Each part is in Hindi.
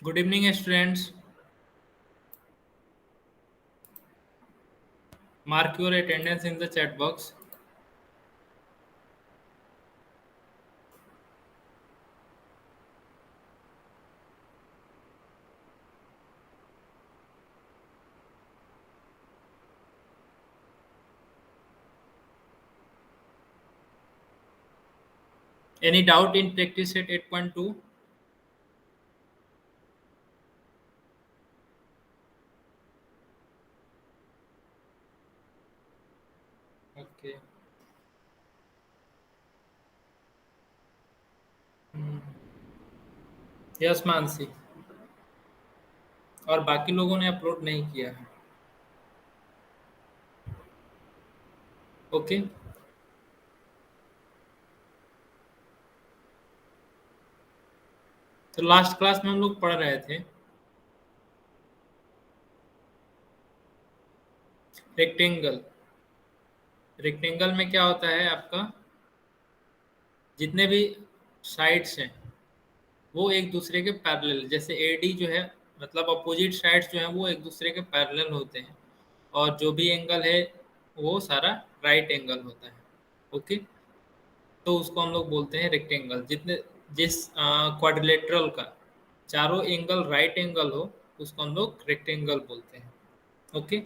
Good evening, students. Mark your attendance in the chat box. Any doubt in practice set 8.2? Okay. Yes Mansi, और बाकी लोगों ने अपलोड नहीं किया है। ओके। तो लास्ट क्लास में हम लोग पढ़ रहे थे रेक्टेंगल। रेक्टेंगल में क्या होता है आपका, जितने भी साइड्स हैं वो एक दूसरे के पैरेलल, जैसे एडी जो है मतलब अपोजिट साइड्स जो हैं वो एक दूसरे के पैरेलल होते हैं, और जो भी एंगल है वो सारा राइट एंगल होता है। ओके। तो उसको हम लोग बोलते हैं रेक्टेंगल। जिस क्वाड्रिलेटरल का चारों एंगल राइट एंगल हो उसको हम लोग रेक्टेंगल बोलते हैं। ओके।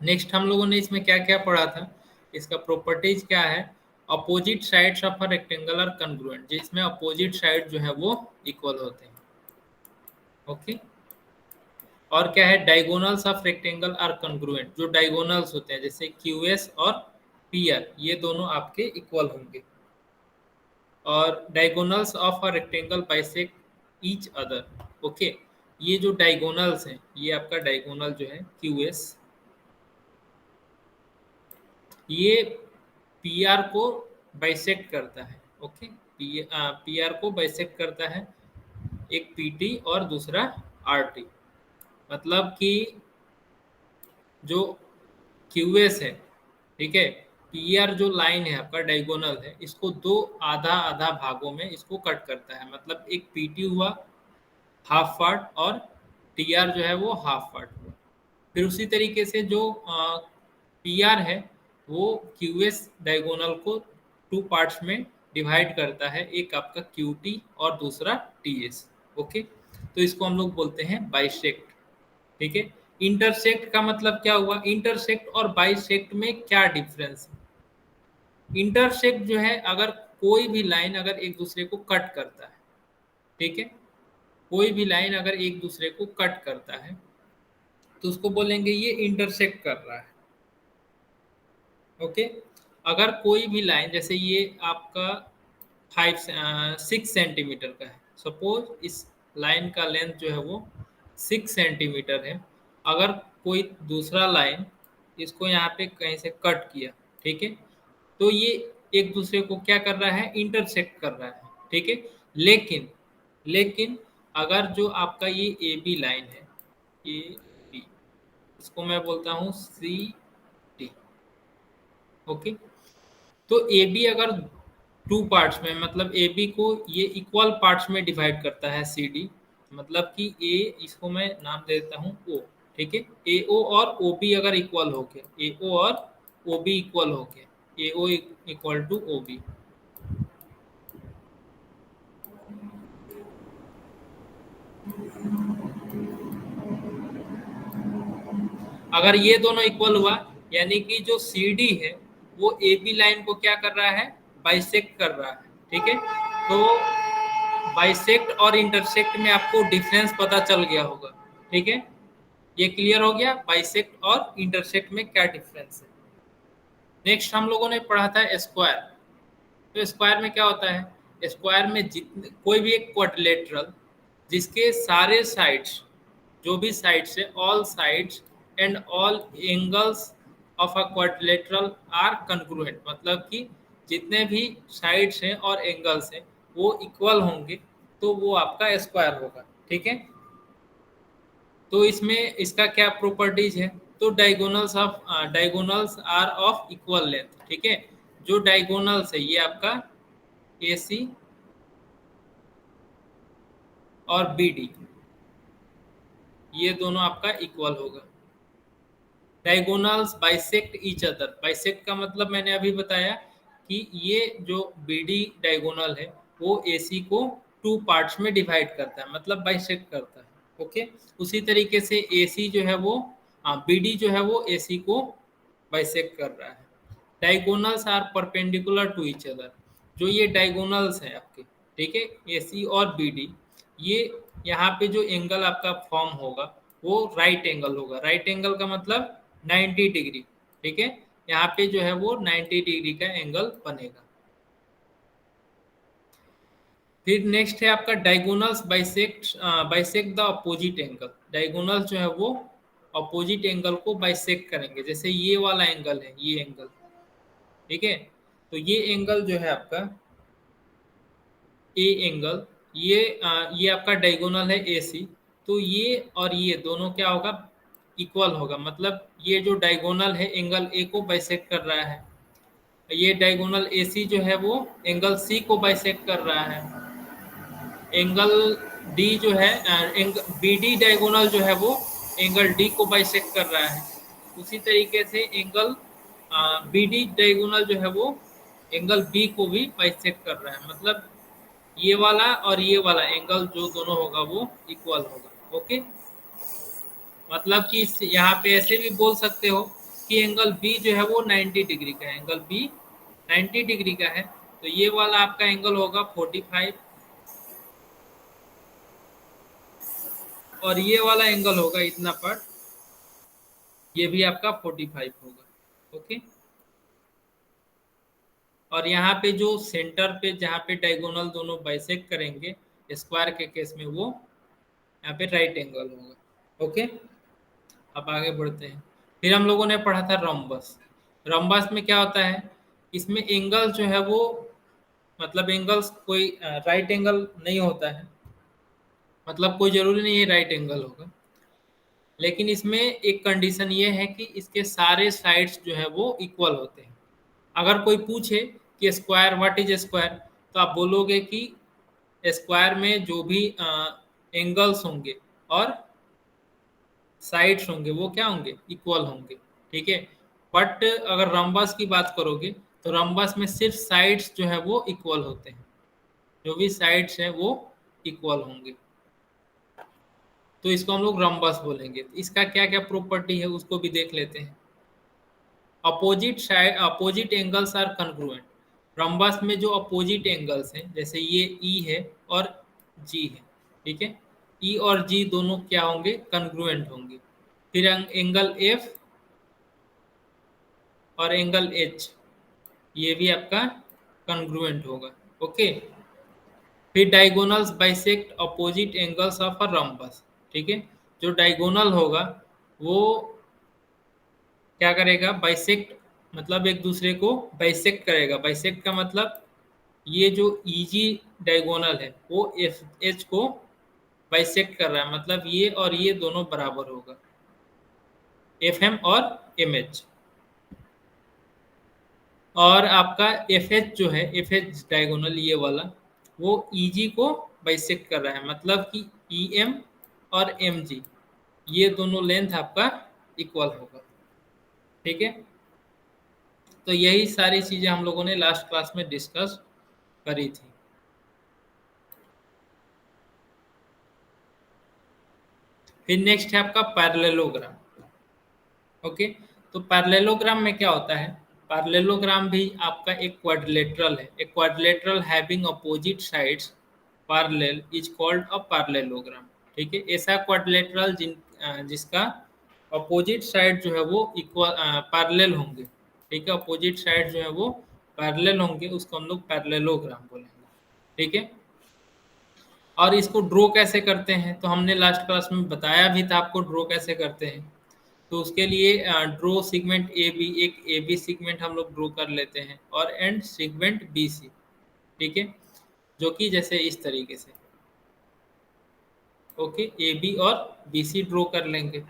नेक्स्ट हम लोगों ने इसमें क्या क्या पढ़ा था, इसका प्रॉपर्टीज क्या है। Opposite sides of a rectangle are congruent, जिसमें अपोजिट साइड जो है वो इक्वल होते हैं। ओके। और क्या है, diagonals of rectangle are congruent, जो डायगोनल्स होते हैं जैसे क्यूएस और पीआर ये दोनों आपके इक्वल होंगे। और diagonals of a rectangle bisect each other. Okay. ये जो डायगोनल्स हैं ये आपका डायगोनल जो है क्यूएस, ये पीआर को बाइसेक्ट करता है। ओके। पीआर को बाइसेक्ट करता है, एक पीटी और दूसरा आरटी। मतलब कि जो क्यूएस है, ठीक है, पीआर जो लाइन है आपका डायगोनल है, इसको दो आधा आधा भागों में इसको कट करता है। मतलब एक पीटी हुआ हाफ पार्ट और टीआर जो है वो हाफ पार्ट हुआ। फिर उसी तरीके से जो पीआर है वो क्यूएस डायगोनल को टू पार्ट्स में डिवाइड करता है, एक आपका क्यूटी और दूसरा टीएस। ओके। तो इसको हम लोग बोलते हैं बाइसेक्ट। ठीक है। इंटरसेक्ट का मतलब क्या हुआ, इंटरसेक्ट और बाइसेक्ट में क्या डिफरेंस है। इंटरसेक्ट जो है, अगर कोई भी लाइन अगर एक दूसरे को कट करता है, ठीक है, कोई भी लाइन अगर एक दूसरे को कट करता है तो उसको बोलेंगे ये इंटरसेक्ट कर रहा है। ओके। अगर कोई भी लाइन, जैसे ये आपका 6 सेंटीमीटर का है, सपोज इस लाइन का लेंथ जो है वो 6 सेंटीमीटर है। अगर कोई दूसरा लाइन इसको यहाँ पे कहीं से कट किया, ठीक है, तो ये एक दूसरे को क्या कर रहा है, इंटरसेक्ट कर रहा है। ठीक है। लेकिन लेकिन अगर जो आपका ये ए बी लाइन है, ए बी, इसको मैं बोलता हूँ सी डी। ओके। तो ए बी अगर टू पार्ट्स में, मतलब ए बी को ये इक्वल पार्ट्स में डिवाइड करता है सी डी, मतलब कि ए, इसको मैं नाम दे देता हूँ ओ। ठीक है। ए ओ और ओ बी अगर इक्वल हो गए, ए ओ और ओ बी इक्वल हो गए, A O equal to O B, अगर ये दोनों इक्वल हुआ, यानी कि जो सी डी है वो ए बी लाइन को क्या कर रहा है, बाइसेक्ट कर रहा है। ठीक है। तो बाइसेक्ट और इंटरसेक्ट में आपको डिफरेंस पता चल गया होगा। ठीक है। ये क्लियर हो गया बाइसेक्ट और इंटरसेक्ट में क्या डिफरेंस है। नेक्स्ट हम लोगों ने पढ़ा था स्क्वायर। तो स्क्वायर में क्या होता है, स्क्वायर में जितने कोई भी एक क्वाड्रिलेटरल जिसके सारे साइड्स, जो भी साइड्स है, all sides and all angles of a quadrilateral are congruent, मतलब कि जितने भी साइड्स हैं और एंगल्स हैं वो इक्वल होंगे, तो वो आपका स्क्वायर होगा। ठीक है। तो इसमें इसका क्या प्रॉपर्टीज है, तो diagonals are of equal length. ठीक है। जो डायगोनल्स है ये आपका ए सी और बी डी, ये दोनों आपका इक्वल होगा। Diagonals bisect each other, bisect का मतलब मैंने अभी बताया कि ये जो बीडी डायगोनल है वो एसी को टू पार्ट्स में डिवाइड करता है, मतलब बाइसेक्ट करता है। ओके, उसी तरीके से एसी जो है वो बीडी जो है वो एसी को बाइसेक्ट कर रहा है। Diagonals are perpendicular to each other, जो ये डायगोनल्स हैं आपके, ठीक है, एसी और बीडी, ये यहाँ पे जो एंगल आपका फॉर्म होगा वो राइट एंगल होगा। राइट एंगल का मतलब 90 डिग्री, ठीक है, यहाँ पे जो है वो 90 डिग्री का एंगल बनेगा। फिर नेक्स्ट है आपका diagonals bisect bisect the opposite angle. Diagonals जो है वो अपोजिट एंगल को बाइसेक्ट करेंगे, जैसे ये वाला एंगल है, ये एंगल, ठीक है, तो ये एंगल जो है आपका ए एंगल, ये आपका डायगोनल है ए सी, तो ये और ये दोनों क्या होगा, इक्वल होगा, मतलब ये जो डायगोनल है एंगल ए को बाइसेक्ट कर रहा है, ये डायगोनल ए सी जो है वो एंगल सी को बाइसेक्ट कर रहा है। एंगल डी जो है बी डी डायगोनल जो है वो एंगल डी को बाइसेक्ट कर रहा है। उसी तरीके से एंगल बी डी डायगोनल जो है वो एंगल बी को भी बाइसेक्ट कर रहा है, मतलब ये वाला और ये वाला एंगल जो दोनों होगा वो इक्वल होगा। ओके, मतलब कि यहाँ पे ऐसे भी बोल सकते हो कि एंगल बी जो है वो 90 डिग्री का है, एंगल बी 90 डिग्री का है, तो ये वाला आपका एंगल होगा 45 और ये वाला एंगल होगा इतना पर, ये भी आपका 45 होगा। ओके, और यहाँ पे जो सेंटर पे जहाँ पे डायगोनल दोनों बाइसेक्ट करेंगे स्क्वायर के केस में, वो यहाँ पे राइट एंगल होगा। ओके, अब आगे बढ़ते हैं। फिर हम लोगों ने पढ़ा था रम्बस। रम्बस में क्या होता है, इसमें एंगल जो है वो, मतलब एंगल्स कोई राइट एंगल नहीं होता है, मतलब कोई जरूरी नहीं है राइट एंगल होगा, लेकिन इसमें एक कंडीशन ये है कि इसके सारे साइड्स जो है वो इक्वल होते हैं। अगर कोई पूछे कि स्क्वायर व्हाट इज स्क्वायर, तो आप बोलोगे कि स्क्वायर में जो भी एंगल्स होंगे और साइड्स होंगे वो क्या होंगे, इक्वल होंगे, ठीक है। बट अगर रम्बस की बात करोगे तो रम्बस में सिर्फ साइड्स जो है वो इक्वल होते हैं, जो भी साइड्स हैं वो इक्वल होंगे, तो इसको हम लोग रम्बस बोलेंगे। इसका क्या क्या प्रॉपर्टी है उसको भी देख लेते हैं। Opposite side opposite angles are congruent. Rhombus में जो अपोजिट एंगल्स हैं, जैसे ये ई है और जी है, ठीक है, ई और जी दोनों क्या होंगे, कन्ग्रुएंट होंगे। फिर एंगल एफ और एंगल एच, ये भी आपका कन्ग्रुएंट होगा। ओके, फिर diagonals bisect opposite angles of a rhombus, ठीक है, जो डायगोनल होगा वो क्या करेगा, बाइसेक्ट, मतलब एक दूसरे को बाइसेक्ट करेगा। बाइसेक्ट का मतलब ये जो ईजी डायगोनल है वो एफ एच को बाइसेक्ट कर रहा है, मतलब ये और ये दोनों बराबर होगा, एफ एम और एम एच। और आपका एफ एच जो है, एफ एच डायगोनल ये वाला, वो ई जी को बाइसेक्ट कर रहा है, मतलब कि ई एम और एम जी, ये दोनों लेंथ आपका इक्वल होगा, ठीक है। तो यही सारी चीजें हम लोगों ने लास्ट क्लास में डिस्कस करी थी। फिर नेक्स्ट है आपका पैरेललोग्राम। ओके, तो पैरेललोग्राम में क्या होता है, पैरेललोग्राम भी आपका एक क्वाड्रिलेटरल है। एक quadrilateral having opposite sides parallel is called a parallelogram, ठीक है। ऐसा क्वाड्रिलेटरल जिसका अपोजिट साइड जो है वो इक्वल पैरेलल होंगे, ठीक है, अपोजिट साइड जो है वो पैरेलल होंगे, उसको हम लोग पैरेललोग्राम बोलेंगे, ठीक है। और इसको ड्रॉ कैसे करते हैं, तो हमने लास्ट क्लास में बताया भी था आपको ड्रॉ कैसे करते हैं। तो उसके लिए ड्रॉ सेगमेंट ए बी, एक ए बी सेगमेंट हम लोग ड्रॉ कर लेते हैं और एंड सेगमेंट बी सी, ठीक है, जो कि जैसे इस तरीके से। ओके, ए बी और बी सी ड्रॉ कर लेंगे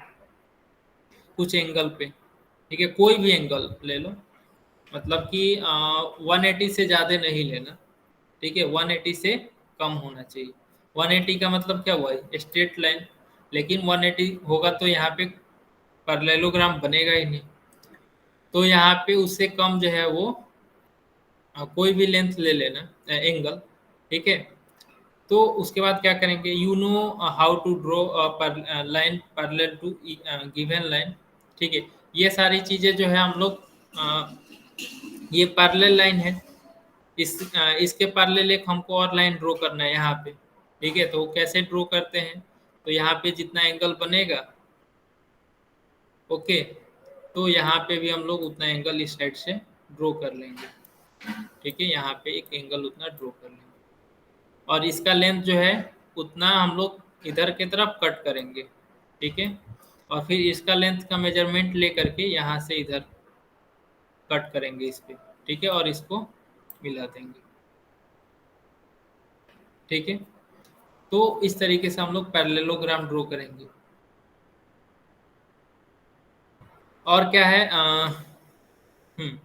कुछ एंगल पे, ठीक है, कोई भी एंगल ले लो, मतलब कि 180 से ज़्यादा नहीं लेना, ठीक है, 180 से कम होना चाहिए। 180 का मतलब क्या हुआ, स्ट्रेट लाइन, लेकिन 180 होगा तो यहाँ पे पैरेललोग्राम बनेगा ही नहीं। तो यहाँ पे उससे कम जो है वो कोई भी लेंथ ले लेना, एंगल, ठीक है। तो उसके बाद क्या करेंगे, you know how to draw line parallel to given line, ठीक है। ये सारी चीजें जो है हम लोग ये पैरेलल लाइन है, इसके पैरेलल एक हमको और लाइन ड्रॉ करना है यहाँ पे, ठीक है। तो कैसे ड्रॉ करते हैं, तो यहाँ पे जितना एंगल बनेगा, ओके, तो यहाँ पे भी हम लोग उतना एंगल इस साइड से ड्रॉ कर लेंगे, ठीक है। यहाँ पे एक एंगल उतना ड्रॉ कर लेंगे और इसका लेंथ जो है उतना हम लोग इधर की तरफ कट करेंगे, ठीक है। और फिर इसका लेंथ का मेजरमेंट ले करके यहाँ से इधर कट करेंगे इस पे, ठीक है, और इसको मिला देंगे, ठीक है। तो इस तरीके से हम लोग पैरेललोग्राम ड्रॉ करेंगे। और क्या है, हम्म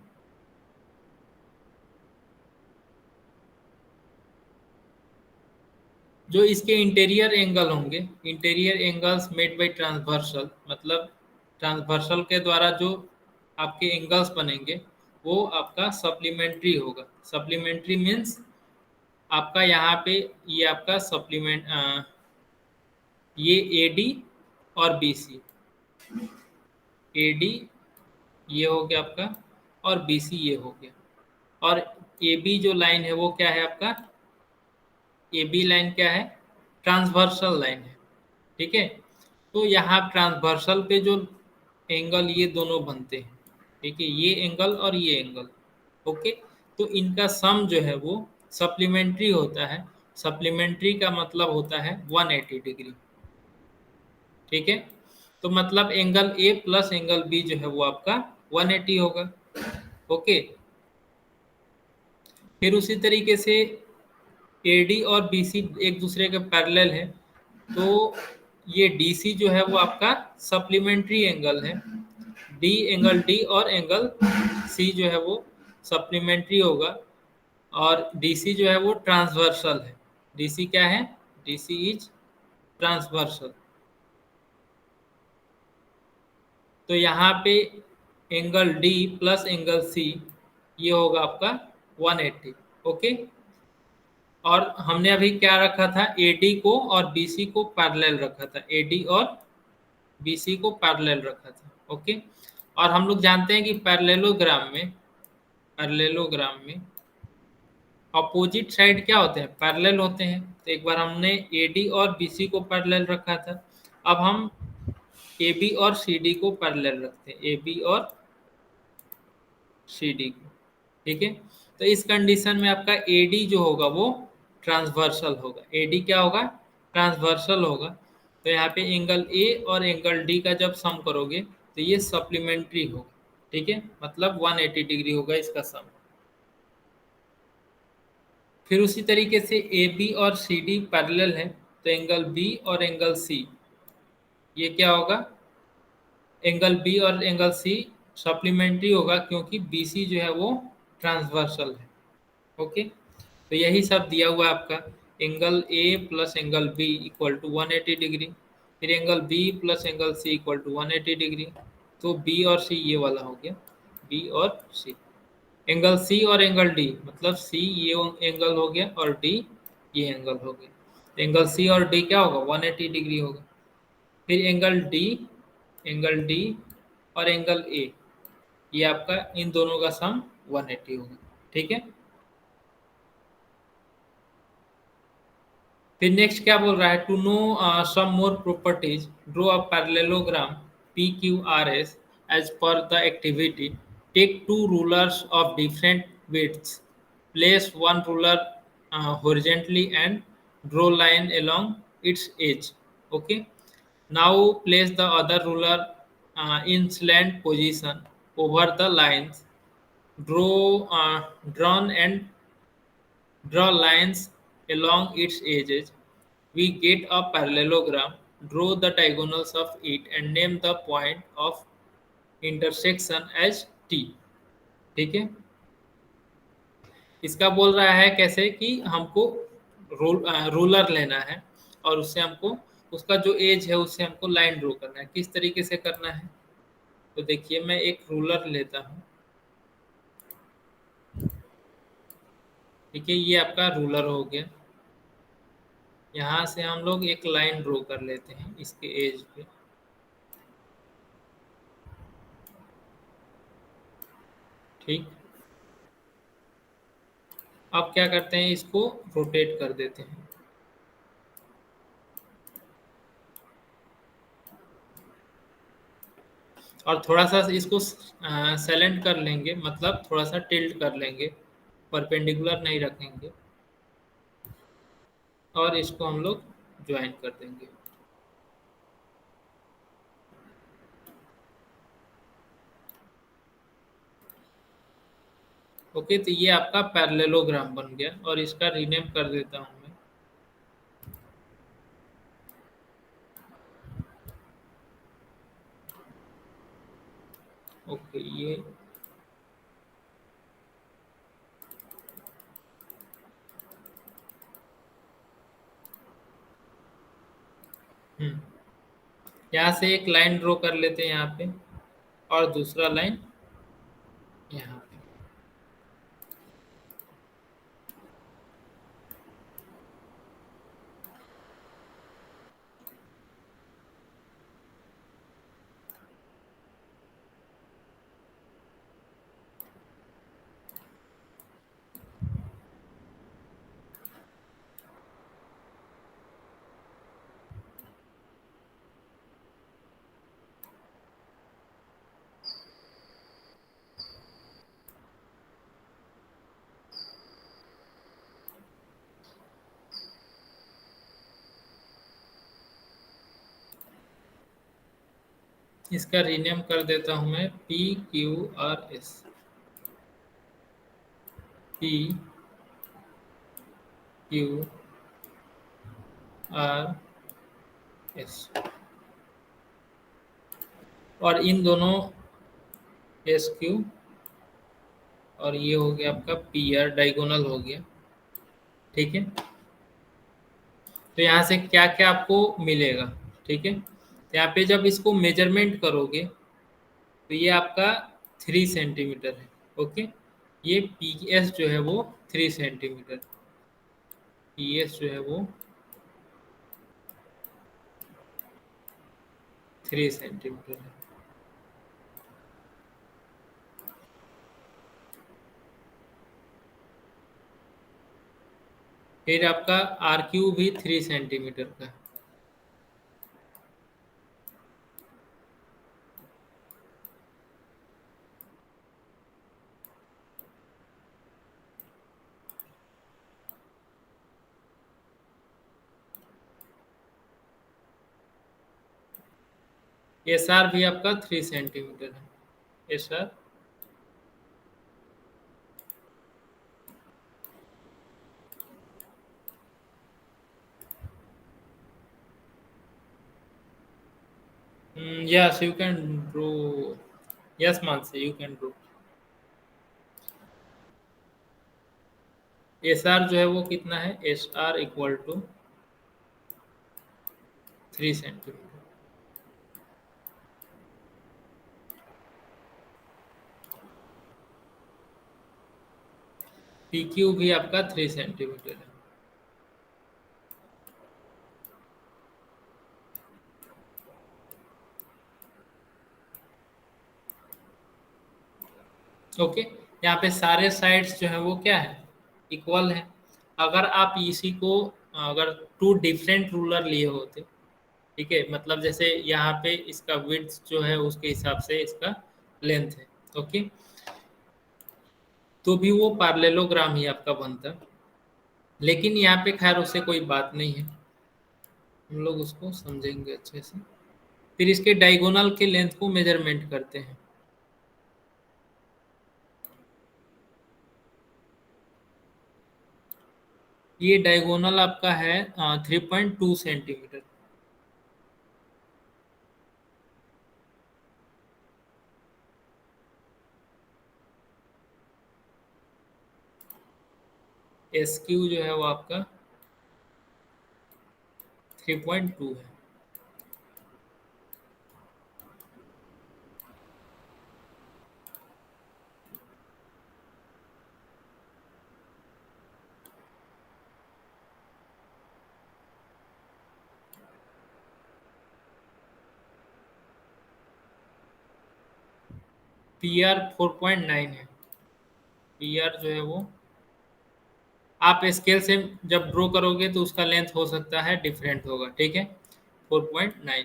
जो इसके इंटीरियर एंगल होंगे, interior angles made by transversal, मतलब ट्रांसवर्सल के द्वारा जो आपके एंगल्स बनेंगे वो आपका सप्लीमेंट्री होगा। सप्लीमेंट्री मीन्स आपका यहाँ पे ये आपका ये ए डी और बी सी, ए डी ये हो गया आपका और बी सी ये हो गया। और ए बी जो लाइन है वो क्या है आपका, ए बी लाइन क्या है, ट्रांसवर्सल लाइन है, ठीक है। तो यहाँ ट्रांसवर्सल पे जो एंगल ये दोनों बनते हैं, ठीक है, ये एंगल और ये एंगल, ओके। तो इनका सम जो है वो सप्लीमेंट्री होता है। सप्लीमेंट्री का मतलब होता है 180 डिग्री, ठीक है। तो मतलब angle A plus angle B जो है वो आपका 180 होगा, ओके। फिर उसी तरीके से एडी और बीसी एक दूसरे के पैरेलल है, तो ये डीसी जो है वो आपका सप्लीमेंट्री एंगल है। डी एंगल डी और एंगल सी जो है वो सप्लीमेंट्री होगा। और डीसी जो है वो ट्रांसवर्सल है। डीसी क्या है, डीसी इज ट्रांसवर्सल। तो यहाँ पे angle D plus angle C ये होगा आपका 180, ओके। और हमने अभी क्या रखा था, एडी को और बीसी को पैरेलल रखा था, एडी और बीसी को पैरेलल रखा था, ओके। और हम लोग जानते हैं कि पैरेललोग्राम में अपोजिट साइड क्या होते हैं, पैरेलल होते हैं। तो एक बार हमने एडी और बीसी को पैरेलल रखा था, अब हम ए बी और सी डी को पैरेलल रखते हैं, ए बी और सी डी को, ठीक है। तो इस कंडीशन में आपका ए डी जो होगा वो ट्रांसवर्सल होगा, ए डी क्या होगा, ट्रांसवर्सल होगा। तो यहाँ पे एंगल ए और एंगल डी का जब सम करोगे तो ये सप्लीमेंट्री होगा, ठीक है, मतलब 180 डिग्री होगा इसका सम। फिर उसी तरीके से ए बी और सी डी पैरेलल है, तो एंगल बी और एंगल सी ये क्या होगा, एंगल बी और एंगल सी सप्लीमेंट्री होगा, क्योंकि बी सी जो है वो ट्रांसवर्सल है, ओके। तो यही सब दिया हुआ है आपका, angle A plus angle B equal to 180 degree, फिर angle B plus angle C equal to 180 degree. तो बी और सी ये वाला हो गया, बी और सी। एंगल सी और एंगल डी, मतलब सी ये एंगल हो गया और डी ये एंगल हो गया। एंगल सी और डी क्या होगा, 180 डिग्री होगा। फिर एंगल डी और एंगल ए ये आपका इन दोनों का सम 180 होगा, ठीक है। फिर नेक्स्ट क्या बोल रहा है, to know some more properties draw a parallelogram P Q R S as per the activity, take two rulers of different widths, place one ruler horizontally and draw line along its edge, okay. Now place the other ruler in slant position over the lines, drawn and draw lines along its edges. We get a parallelogram, draw the diagonals of it and name the point of intersection as T, ठीक है। इसका बोल रहा है कैसे कि हमको रूलर लेना है और उससे हमको उसका जो एज है उससे हमको लाइन ड्रॉ करना है। किस तरीके से करना है? तो देखिए मैं एक रूलर लेता हूँ। ठीक है, ये आपका रूलर हो गया। यहाँ से हम लोग एक लाइन ड्रॉ कर लेते हैं इसके एज पे। ठीक, अब क्या करते हैं, इसको रोटेट कर देते हैं। और थोड़ा सा इसको सेलेंट कर लेंगे, मतलब थोड़ा सा टिल्ट कर लेंगे, परपेंडिकुलर नहीं रखेंगे। और इसको हम लोग ज्वाइन कर देंगे। ओके, तो ये आपका पैरेललोग्राम बन गया और इसका रीनेम कर देता हूँ मैं। ओके, ये हम्म, यहाँ से एक लाइन ड्रॉ कर लेते हैं यहाँ पे, और दूसरा लाइन यहाँ पे। इसका रीनेम कर देता हूँ मैं PQRS। PQRS। और इन दोनों SQ, और ये हो गया आपका PR, डायगोनल हो गया। ठीक है, तो यहाँ से क्या क्या आपको मिलेगा? ठीक है, तो यहाँ पे जब इसको मेजरमेंट करोगे तो ये आपका 3 सेंटीमीटर है। ओके, ये PS जो है वो 3 सेंटीमीटर, PS जो है वो 3 सेंटीमीटर है। फिर आपका RQ भी 3 सेंटीमीटर का है। SR भी आपका 3 सेंटीमीटर है। SR yes, you can draw. Yes, Mansi, you can draw. SR जो है वो कितना है? SR equal to 3 centimetre. PQ भी आपका 3 सेंटीमीटर है। ओके, यहाँ पे सारे साइड्स जो है वो क्या है? इक्वल है। अगर आप इसी को, अगर टू डिफरेंट रूलर लिए होते, ठीक है, मतलब जैसे यहाँ पे इसका विड्थ जो है उसके हिसाब से इसका लेंथ है। ओके, तो भी वो पैरेललोग्राम ही आपका बनता। लेकिन यहाँ पे खैर उससे कोई बात नहीं है, हम लोग उसको समझेंगे अच्छे से। फिर इसके डायगोनल के लेंथ को मेजरमेंट करते हैं। ये डायगोनल आपका है 3.2 सेंटीमीटर। SQ जो है वो आपका 3.2 है। पी आर 4.9 है। पी आर जो है वो आप स्केल से जब ड्रॉ करोगे तो उसका लेंथ हो सकता है डिफरेंट होगा, ठीक है। 4.9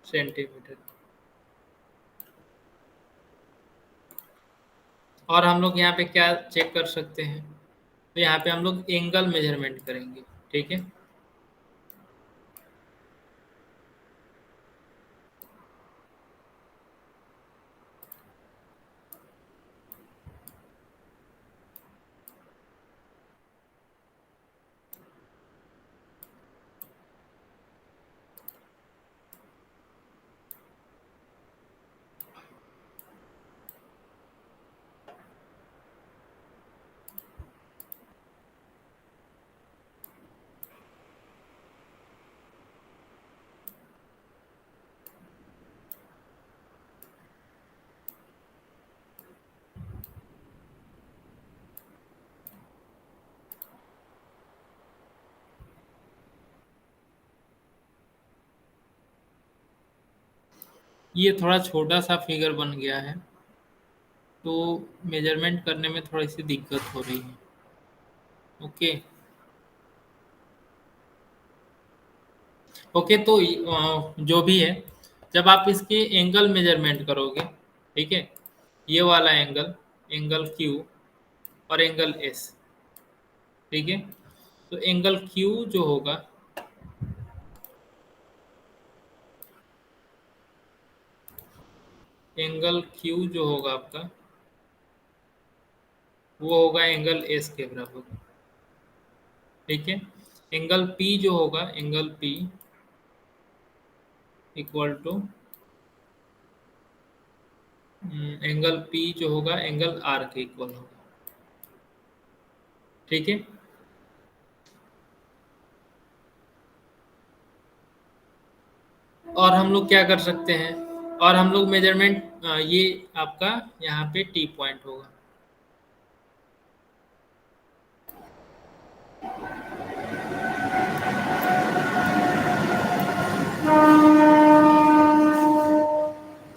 सेंटीमीटर। और हम लोग यहाँ पे क्या चेक कर सकते हैं, तो यहाँ पे हम लोग एंगल मेजरमेंट करेंगे, ठीक है। ये थोड़ा छोटा सा फिगर बन गया है, तो मेजरमेंट करने में थोड़ी सी दिक्कत हो रही है। ओके। ओके, तो जो भी है, जब आप इसके एंगल मेजरमेंट करोगे, ठीक है, ये वाला एंगल, एंगल क्यू और एंगल एस, ठीक है। तो एंगल क्यू जो होगा, एंगल क्यू जो होगा आपका, वो होगा एंगल एस के बराबर, ठीक है। एंगल पी जो होगा, angle P equal to angle P जो होगा एंगल आर के इक्वल होगा, ठीक है। और हम लोग क्या कर सकते हैं, और हम लोग मेजरमेंट, ये आपका यहाँ पे टी पॉइंट होगा।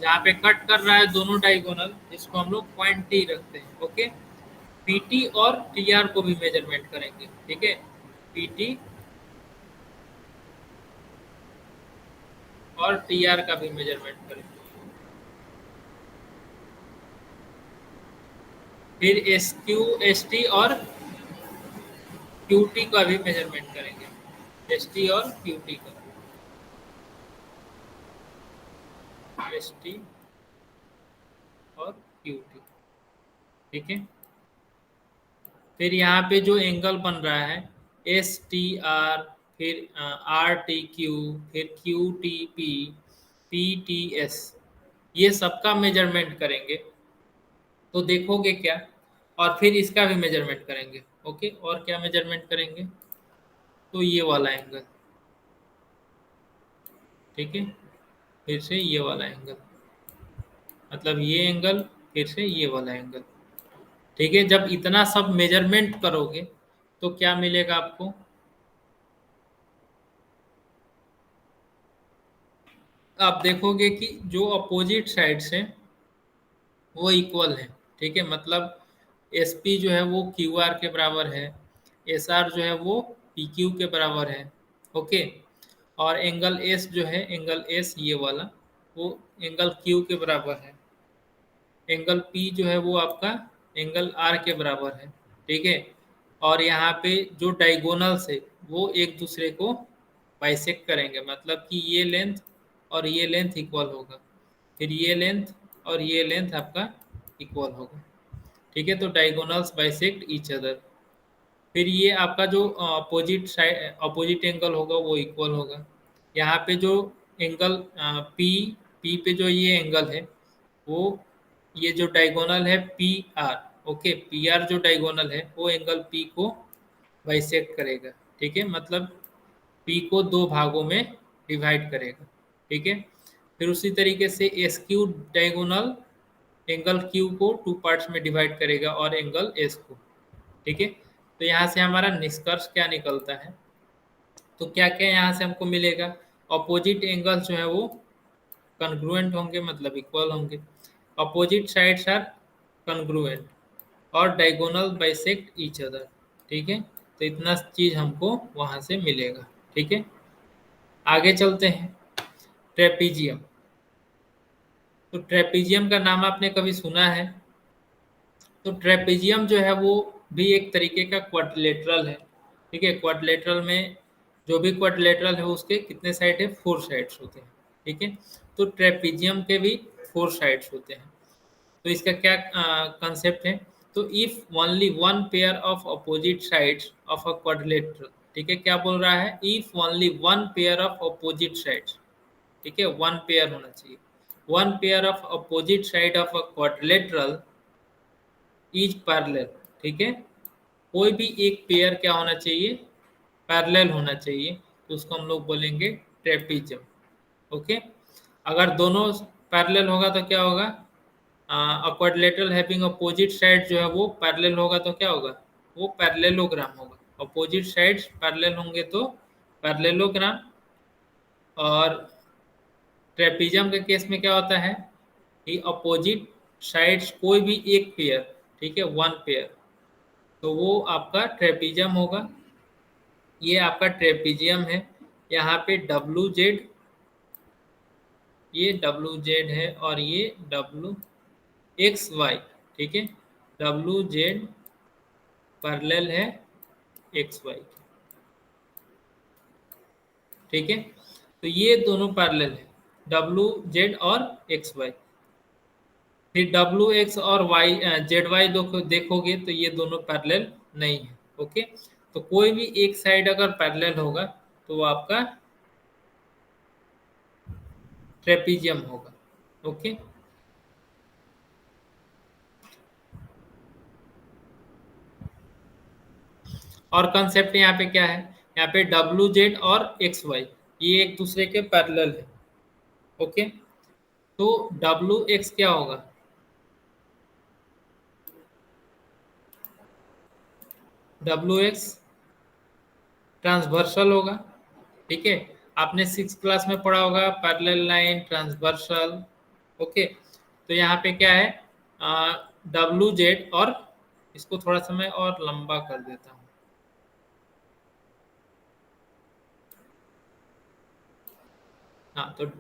जहाँ पे कट कर रहा है दोनों डायगोनल, इसको हम लोग पॉइंट टी रखते हैं, ओके। पीटी और टीआर को भी मेजरमेंट करेंगे, ठीक है। पीटी और टीआर का भी मेजरमेंट करेंगे। फिर एस क्यू एस टी और क्यू टी का भी मेजरमेंट करेंगे, एस टी और क्यू टी का, एस टी और क्यू टी, ठीक है। फिर यहाँ पे जो एंगल बन रहा है एस टी आर, फिर आर टी क्यू, फिर Q T P, P T S, ये सबका मेजरमेंट करेंगे। तो देखोगे क्या, और फिर इसका भी मेजरमेंट करेंगे, ओके। और क्या मेजरमेंट करेंगे, तो ये वाला एंगल, ठीक है। फिर से ये वाला एंगल, मतलब ये एंगल, फिर से ये वाला एंगल, ठीक है। जब इतना सब मेजरमेंट करोगे तो क्या मिलेगा आपको, आप देखोगे कि जो अपोजिट साइड्स हैं वो इक्वल है, ठीक है। मतलब एस पी जो है वो क्यू आर के बराबर है, एस आर जो है वो पी क्यू के बराबर है, ओके। और एंगल एस जो है, एंगल एस ये वाला, वो एंगल क्यू के बराबर है। एंगल पी जो है वो आपका एंगल आर के बराबर है, ठीक है। और यहाँ पे जो डायगोनल्स है वो एक दूसरे को बाइसेक्ट करेंगे, मतलब कि ये लेंथ और ये लेंथ इक्वल होगा, फिर ये लेंथ और ये लेंथ आपका इक्वल होगा, ठीक है। तो डायगोनल्स बाइसेक्ट ईच अदर। फिर ये आपका जो अपोजिट साइड, अपोजिट एंगल होगा वो इक्वल होगा। यहाँ पे जो एंगल पी, पी पे जो ये एंगल है वो, ये जो डायगोनल है P R, okay, P R जो डायगोनल है वो एंगल पी को बाइसेक्ट करेगा, ठीक है। मतलब पी को दो भागों में डिवाइड करेगा, ठीक है। फिर उसी तरीके से S Q diagonal angle Q को टू पार्ट्स में डिवाइड करेगा और एंगल एस को, ठीक है। तो यहाँ से हमारा निष्कर्ष क्या निकलता है, तो क्या क्या यहाँ से हमको मिलेगा, अपोजिट एंगल जो है वो कन्ग्रुएंट होंगे मतलब इक्वल होंगे, अपोजिट साइड्स आर कन्ग्रुएंट और डायगोनल बाइसेक्ट ईच अदर। ठीक है, तो इतना चीज हमको वहां से मिलेगा। ठीक है, आगे चलते हैं। ट्रेपीजियम, तो ट्रेपीजियम का नाम आपने कभी सुना है? तो ट्रेपीजियम जो है वो भी एक तरीके का क्वाड्रिलेटरल है। ठीक है, क्वाड्रिलेटरल में जो भी क्वाड्रिलेटरल है उसके कितने साइड है? 4 साइड्स होते हैं। ठीक है, तो ट्रेपीजियम के भी 4 साइड्स होते हैं। तो इसका क्या कंसेप्ट है? तो if only one pair of opposite sides of a quadrilateral, ठीक है, क्या बोल रहा है? If only one pair of opposite sides, ठीक है, वन पेयर होना चाहिए, one pair of opposite side of a quadrilateral is parallel. ठीक है, कोई भी एक पेयर क्या होना चाहिए? पैरेलल होना चाहिए, तो उसको हम लोग बोलेंगे ट्रेपीजियम। ओके, अगर दोनों पैरेलल होगा तो क्या होगा? क्वाड्रिलेटरल हैविंग अपोजिट साइड जो है वो पैरेलल होगा तो क्या होगा? वो पैरेललोग्राम होगा। अपोजिट साइड्स पैरेलल होंगे तो पैरेललोग्राम। और ट्रेपीजियम के केस में क्या होता है कि अपोजिट साइड्स कोई भी एक पेयर, ठीक है, वन पेयर, तो वो आपका ट्रेपीजियम होगा। ये आपका ट्रेपीजियम है। यहाँ पे डब्लू जेड, ये डब्लू जेड है और ये डब्लू एक्स वाई। ठीक है, डब्लू जेड पैरेलल है एक्स वाई। ठीक है, तो ये दोनों पैरेलल है, डब्लू जेड और एक्स वाई। फिर डब्लू एक्स और वाई जेड वाई देखोगे तो ये दोनों पैरेलल नहीं है। ओके, तो कोई भी एक साइड अगर पैरेलल होगा तो वो आपका ट्रेपीजियम होगा। ओके, और कंसेप्ट यहाँ पे क्या है? यहाँ पे डब्लू जेड और एक्स वाई ये एक दूसरे के पैरेलल है। ओके, तो डब्लू एक्स क्या होगा? डब्लू एक्स ट्रांसवर्सल होगा। ठीक है, आपने 6 क्लास में पढ़ा होगा पैरेलल लाइन, ट्रांसवर्सल। ओके, तो यहाँ पे क्या है? डब्लू जेड और इसको थोड़ा सा मैं और लंबा कर देता हूँ। हाँ, तो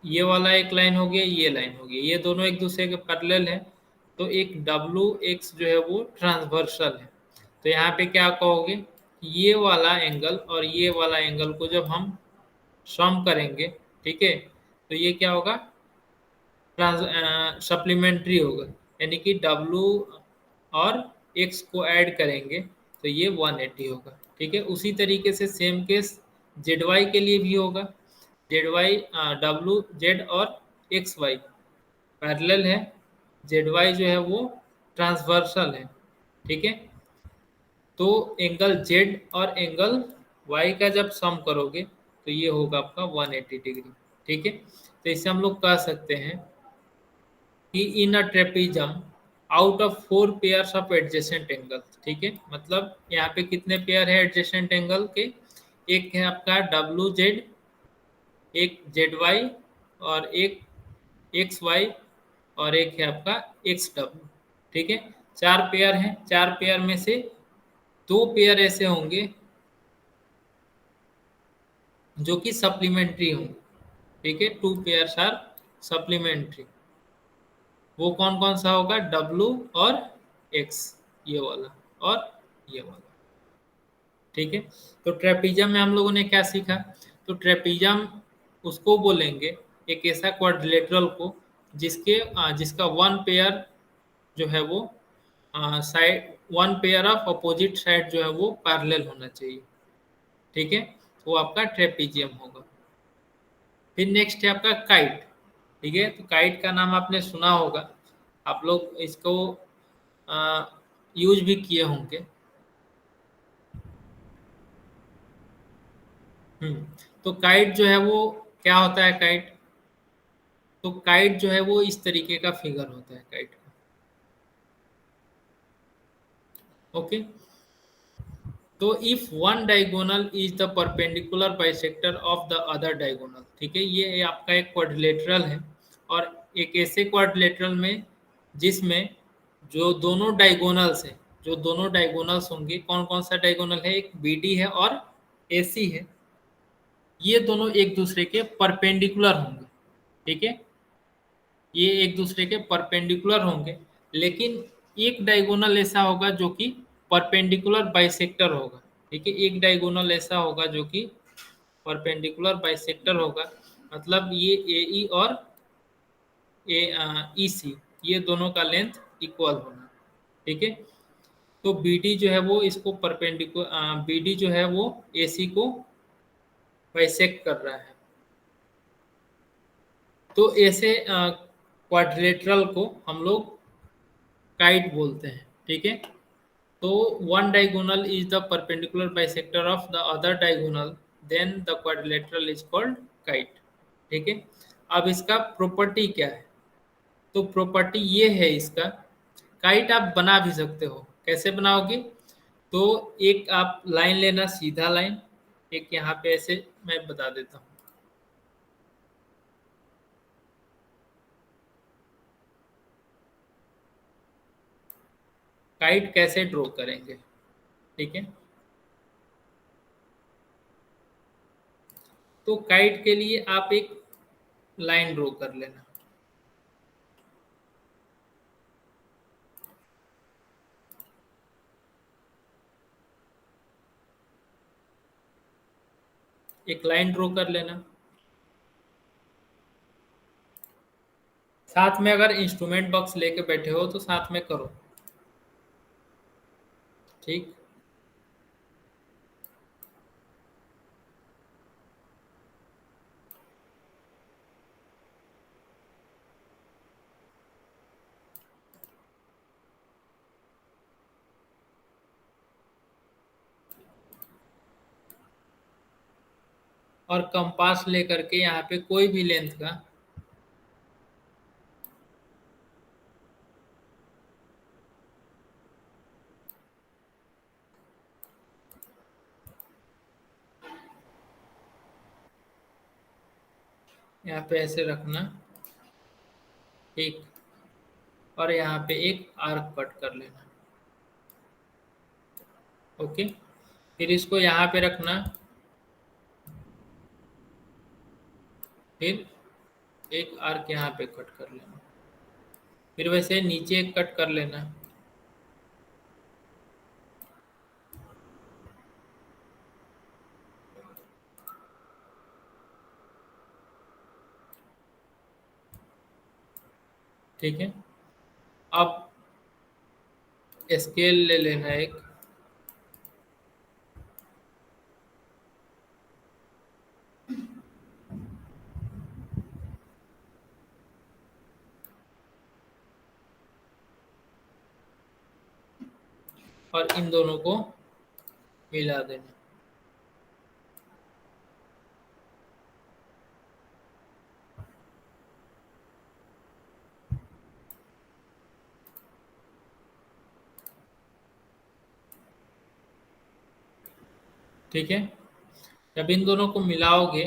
ये वाला एक लाइन हो गया, ये लाइन हो गई, ये दोनों एक दूसरे के पैरेलल है। तो एक डब्लू एक्स जो है वो ट्रांसवर्सल है। तो यहाँ पे क्या कहोगे? ये वाला एंगल और ये वाला एंगल को जब हम सम करेंगे, ठीक है, तो ये क्या होगा? सप्लीमेंट्री होगा, यानी कि डब्लू और एक्स को ऐड करेंगे तो ये 180 होगा। ठीक है, उसी तरीके से सेम केस जेड वाई के लिए भी होगा। जेड वाई, डब्लू जेड और एक्स वाई पैरेलल है, जेड वाई जो है वो ट्रांसवर्सल है। ठीक है, तो एंगल जेड और एंगल वाई का जब सम करोगे तो ये होगा आपका 180 डिग्री। ठीक है, तो इससे हम लोग कह सकते हैं कि in a trapezium out of 4 pairs of adjacent angle. ठीक है, मतलब यहाँ पे कितने पेयर है एडजेसेंट एंगल के? एक है आपका डब्लू जेड, एक जेड वाई, और एक एक्स वाई, और एक है आपका एक्स डब्ल्यू। ठीक है, 4 पेयर हैं। 4 पेयर में से 2 पेयर ऐसे होंगे जो कि सप्लीमेंट्री होंगे। ठीक है, 2 पेयर्स आर सप्लीमेंट्री। वो कौन कौन सा होगा? डब्लू और एक्स, ये वाला और ये वाला। ठीक है, तो ट्रेपीजम में हम लोगों ने क्या सीखा? तो ट्रेपीजम उसको बोलेंगे, एक ऐसा क्वाड्रिलेटरल को जिसका वन पेयर जो है वो side, one pair of opposite side जो है वो पैरेलल होना चाहिए। ठीक है, वो आपका ट्रेपीजियम होगा। फिर नेक्स्ट है आपका काइट। ठीक है, तो काइट का नाम आपने सुना होगा, आप लोग इसको यूज भी किए होंगे। तो काइट जो है वो क्या होता है? काइट, तो काइट जो है वो इस तरीके का फिगर होता है काइट का। ओके, तो if one diagonal is the perpendicular bisector of the other diagonal, ठीक है, ये आपका एक क्वाड्रिलेटरल है, और एक ऐसे क्वाड्रिलेटरल में जिसमें जो दोनों डायगोनल्स हैं, जो दोनों डायगोनल्स होंगे, कौन कौन सा डायगोनल है, एक बीडी है और एसी है, ये दोनों एक दूसरे के परपेंडिकुलर होंगे, ठीक है, ये एक दूसरे के परपेंडिकुलर होंगे, लेकिन एक डायगोनल ऐसा होगा जो कि परपेंडिकुलर बाइसेक्टर होगा, ठीक है, एक डायगोनल ऐसा होगा जो कि परपेंडिकुलर बाइसेक्टर होगा, मतलब ये ए ई और ए ई सी, ये दोनों का लेंथ इक्वल होना, ठीक है। तो बी डी जो है वो इसको परपेंडिकुलर, बी डी जो है वो ए सी को बाइसेक्ट कर रहा है। तो ऐसे क्वाड्रिलेटरल को हम लोग काइट बोलते हैं, ठीक है। तो one diagonal is the perpendicular bisector of the other diagonal, then the quadrilateral is called kite, ठीक है। अब इसका प्रॉपर्टी क्या है, तो प्रॉपर्टी ये है इसका, काइट आप बना भी सकते हो, कैसे बनाओगे, तो एक आप लाइन लेना, सीधा लाइन, एक यहाँ पे ऐसे मैं बता देता हूँ, काइट कैसे ड्रॉ करेंगे, ठीक है। तो काइट के लिए आप एक लाइन ड्रॉ कर लेना, एक लाइन ड्रॉ कर लेना। साथ में अगर इंस्ट्रूमेंट बॉक्स लेके बैठे हो तो साथ में करो, ठीक। और कंपास लेकर के यहाँ पे कोई भी लेंथ का यहाँ पे ऐसे रखना, ठीक, और यहाँ पे एक आर्क कट कर लेना, ओके। फिर इसको यहाँ पे रखना, फिर एक आर्क यहाँ पे कट कर लेना, फिर वैसे नीचे एक कट कर लेना, ठीक है। अब स्केल ले लेना एक, और इन दोनों को मिला देना, ठीक है। जब इन दोनों को मिलाओगे,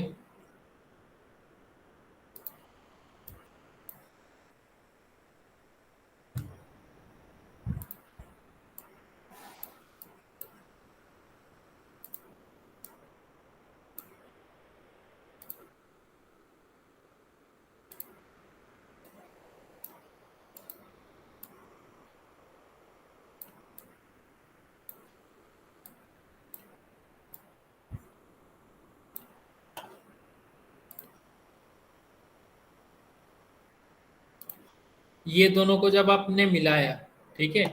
ये दोनों को जब आपने मिलाया, ठीक है,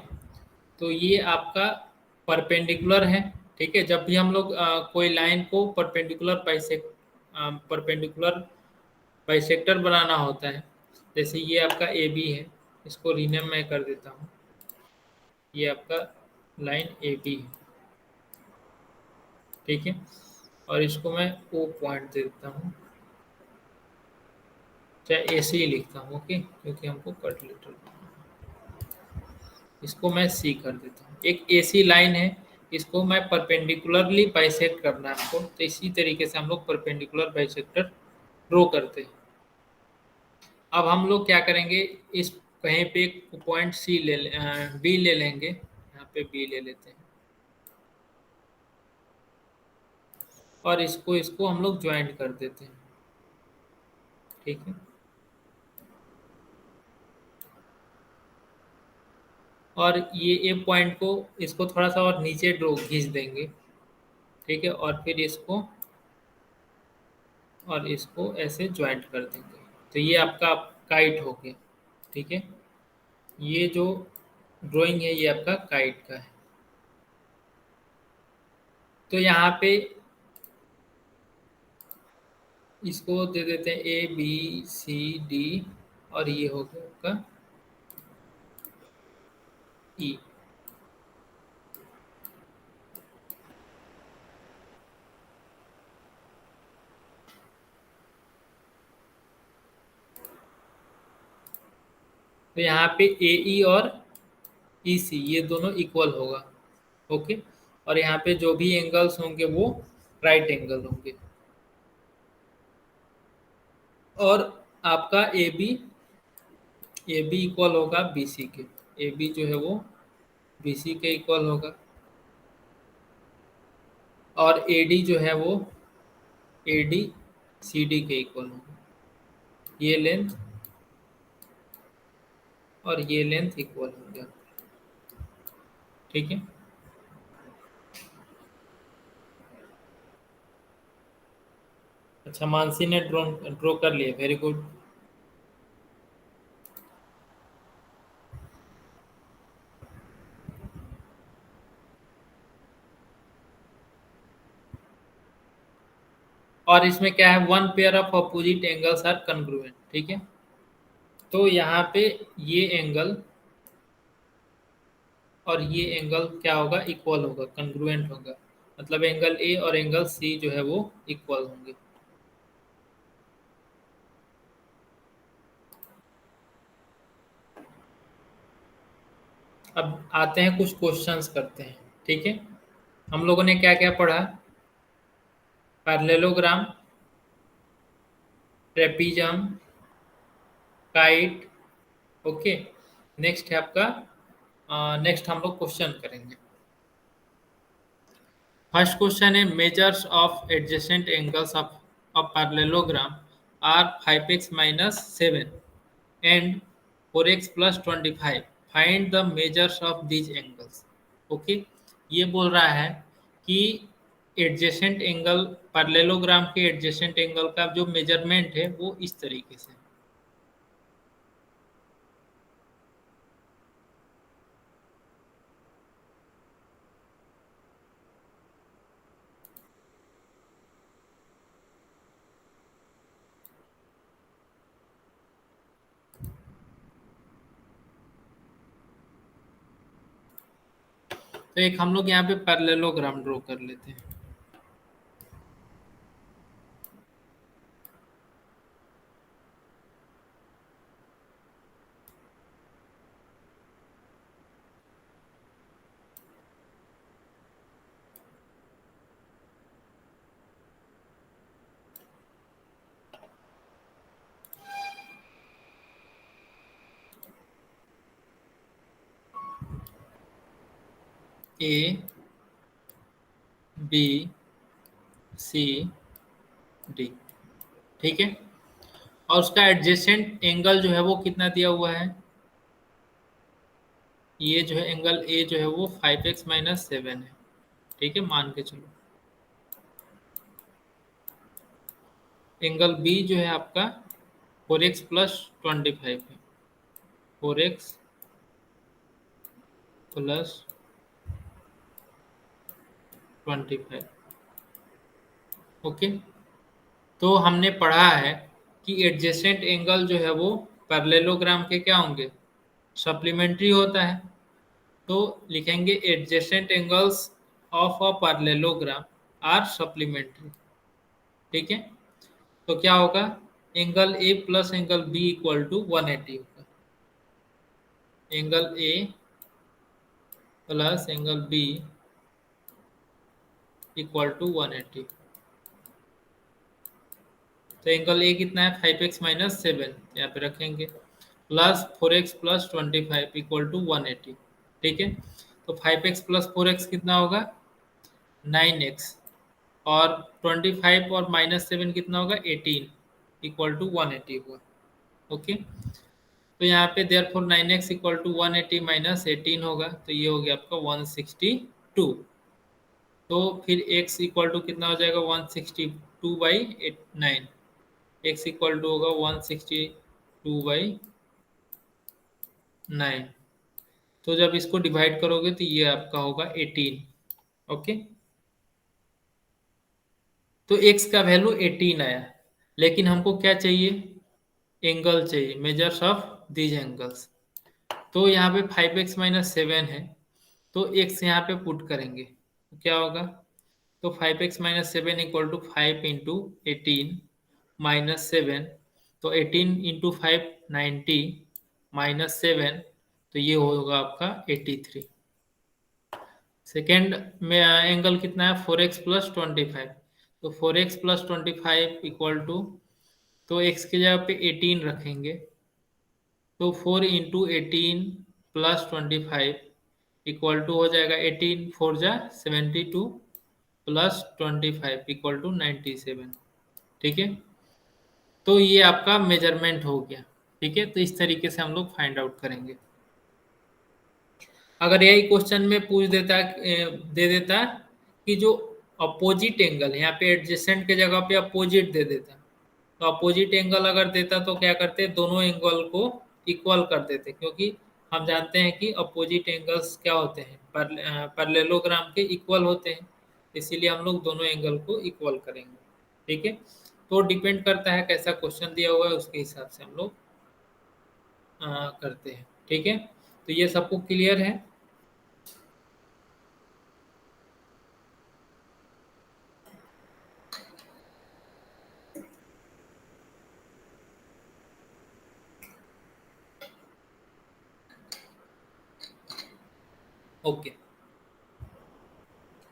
तो ये आपका परपेंडिकुलर है, ठीक है। जब भी हम लोग कोई लाइन को परपेंडिकुलर बाइसेक्टर बनाना होता है, जैसे ये आपका ए बी है, इसको रीनेम मैं कर देता हूँ, ये आपका लाइन ए बी है, ठीक है, और इसको मैं ओ पॉइंट दे देता हूँ, चाहे ए सी लिखता हूँ, ओके, क्योंकि हमको कट लेटर, इसको मैं सी कर देता हूँ, एक ए सी लाइन है, इसको मैं परपेंडिकुलरली बाइसेक्ट करना है आपको, तो इसी तरीके से हम लोग परपेंडिकुलर बाइसेक्टर ड्रॉ करते हैं। अब हम लोग क्या करेंगे, इस कहीं पे एक पॉइंट सी बी ले लेंगे, यहाँ पे बी ले लेते हैं, और इसको इसको हम लोग ज्वाइंट कर देते हैं। ठीक है, और ये पॉइंट को, इसको थोड़ा सा और नीचे ड्रॉ खींच देंगे। ठीक है, और फिर इसको और इसको ऐसे ज्वाइंट कर देंगे, तो ये आपका काइट हो गया। ठीक है, ये जो ड्राइंग है ये आपका काइट का है। तो यहाँ पे इसको दे देते हैं ए बी सी डी, और ये हो गया आपका ई। तो यहाँ पे ए ई और ई सी ये दोनों इक्वल होगा। ओके, और यहाँ पे जो भी एंगल्स होंगे वो राइट एंगल होंगे। और आपका ए बी इक्वल होगा बी सी के, ए बी जो है वो बी सी के इक्वल होगा, और ए डी जो है वो ए डी सी डी के इक्वल होगा। ये लेंथ और ये लेंथ इक्वल हो गया। ठीक है, अच्छा मानसी ने ड्रॉ ड्रॉ कर लिया, वेरी गुड। और इसमें क्या है, one pair of opposite angles are congruent. ठीक है, तो यहाँ पे ये एंगल और ये एंगल क्या होगा, इक्वल होगा, कन्ग्रुएंट होगा, मतलब एंगल ए और एंगल सी जो है वो इक्वल होंगे। अब आते हैं कुछ क्वेश्चंस करते हैं। ठीक है, हम लोगों ने क्या क्या पढ़ा, parallelogram, trapezium, kite. Okay, next है आपका, नेक्स्ट हम लोग क्वेश्चन करेंगे। फर्स्ट क्वेश्चन है measures of adjacent angles of a parallelogram are 5x minus 7 and 4x plus 25, find the measures of these angles. Okay, ये बोल रहा है कि एडजेसेंट एंगल, पैरेललोग्राम के एडजेसेंट एंगल का जो मेजरमेंट है वो इस तरीके से। तो एक हम लोग यहाँ पे पैरेललोग्राम ड्रॉ कर लेते हैं। A B C D. ठीक है, और उसका एडजेसेंट एंगल जो है वो कितना दिया हुआ है, ये जो है एंगल ए जो है वो 5x माइनस 7 है। ठीक है, मान के चलो। एंगल बी जो है आपका 4x प्लस 25 है, 4x प्लस 25। ओके, तो हमने पढ़ा है कि एडजेसेंट एंगल जो है वो पैरेललोग्राम के क्या होंगे, सप्लीमेंट्री होता है। तो लिखेंगे adjacent angles of a parallelogram are supplementary. ठीक है, तो क्या होगा, angle A plus angle B equal to 180 होगा, angle A plus angle B equal to 180। तो एंगल ए कितना है 5x माइनस 7, यहाँ पे रखेंगे, plus 4x plus 25 equal to 180। ठीक है, तो 5x प्लस 4x कितना होगा 9x, और 25 और माइनस 7 कितना होगा 18 इक्वल टू 180 हुआ। ओके, तो यहाँ पे therefore 9x equal to 180 minus 18 होगा, तो ये हो गया आपका 162। तो फिर x इक्वल टू कितना हो जाएगा 162 बाई 9, x इक्वल टू होगा 162 बाई 9। तो जब इसको डिवाइड करोगे तो ये आपका होगा 18। ओके, तो x का वैल्यू 18 आया, लेकिन हमको क्या चाहिए, एंगल चाहिए, मेजर्स ऑफ दीज एंगल्स। तो यहाँ पे 5x माइनस 7 है, तो x यहाँ पे पुट करेंगे तो क्या होगा, तो 5x minus 7 equal to 5 into 18 minus 7, तो 18 इंटू 5 90 माइनस 7, तो ये होगा आपका 83। सेकेंड में एंगल कितना है 4x प्लस 25, तो 4x प्लस 25 इक्वल टू, तो x की जगह पे 18 रखेंगे, तो 4 इंटू 18 प्लस 25 इक्वल टू हो जाएगा 18 4 जा 72 प्लस 25 इक्वल टू 97। ठीक है, तो ये आपका मेजरमेंट हो गया। ठीक है, तो इस तरीके से हम लोग फाइंड आउट करेंगे। अगर यही क्वेश्चन में पूछ देता दे देता कि जो अपोजिट एंगल है, यहाँ पे एडजेसेंट के जगह पे अपोजिट दे देता, तो अपोजिट एंगल अगर देता तो क्या करते, दोनों एंगल को इक्वल कर देते, क्योंकि हम जानते हैं कि अपोजिट एंगल्स क्या होते हैं, पैरेललोग्राम के इक्वल होते हैं, इसीलिए हम लोग दोनों एंगल को इक्वल करेंगे। ठीक है, तो डिपेंड करता है कैसा क्वेश्चन दिया हुआ है, उसके हिसाब से हम लोग करते हैं। ठीक है, तो ये सबको क्लियर है। Okay,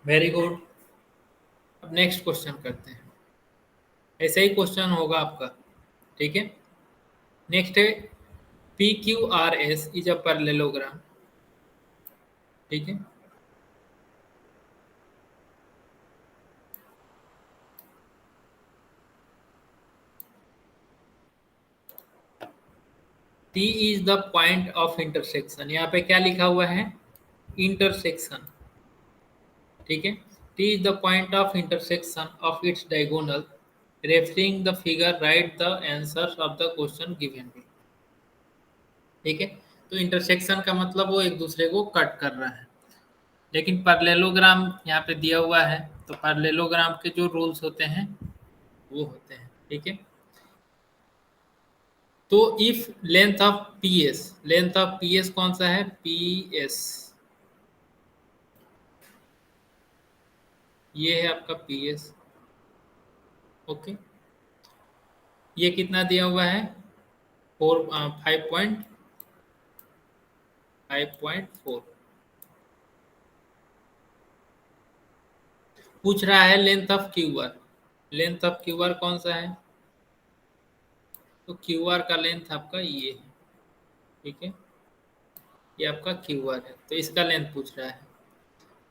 very good. अब नेक्स्ट क्वेश्चन करते हैं, ऐसा ही क्वेश्चन होगा आपका। ठीक है, नेक्स्ट है P Q R S is a parallelogram. ठीक है, T is the point of intersection, यहाँ पे क्या लिखा हुआ है, इंटरसेक्शन। ठीक है, T is the point of intersection of its diagonal, referring the figure right the answer of the question given. ठीक है, तो इंटरसेक्शन का मतलब वो एक दूसरे को कट कर रहा है, लेकिन पैरेललोग्राम यहाँ पे दिया हुआ है, तो पैरेललोग्राम के जो रूल्स होते हैं वो होते हैं। ठीक है, तो if length of P S, length of P S कौन सा है, पी एस, ये है आपका पी एस। ओके, ये कितना दिया हुआ है, 5.4। पूछ रहा है length of Q are, length of Q are कौन सा है, तो क्यू आर का लेंथ आपका ये है। ठीक है, ये आपका क्यू आर है, तो इसका लेंथ पूछ रहा है।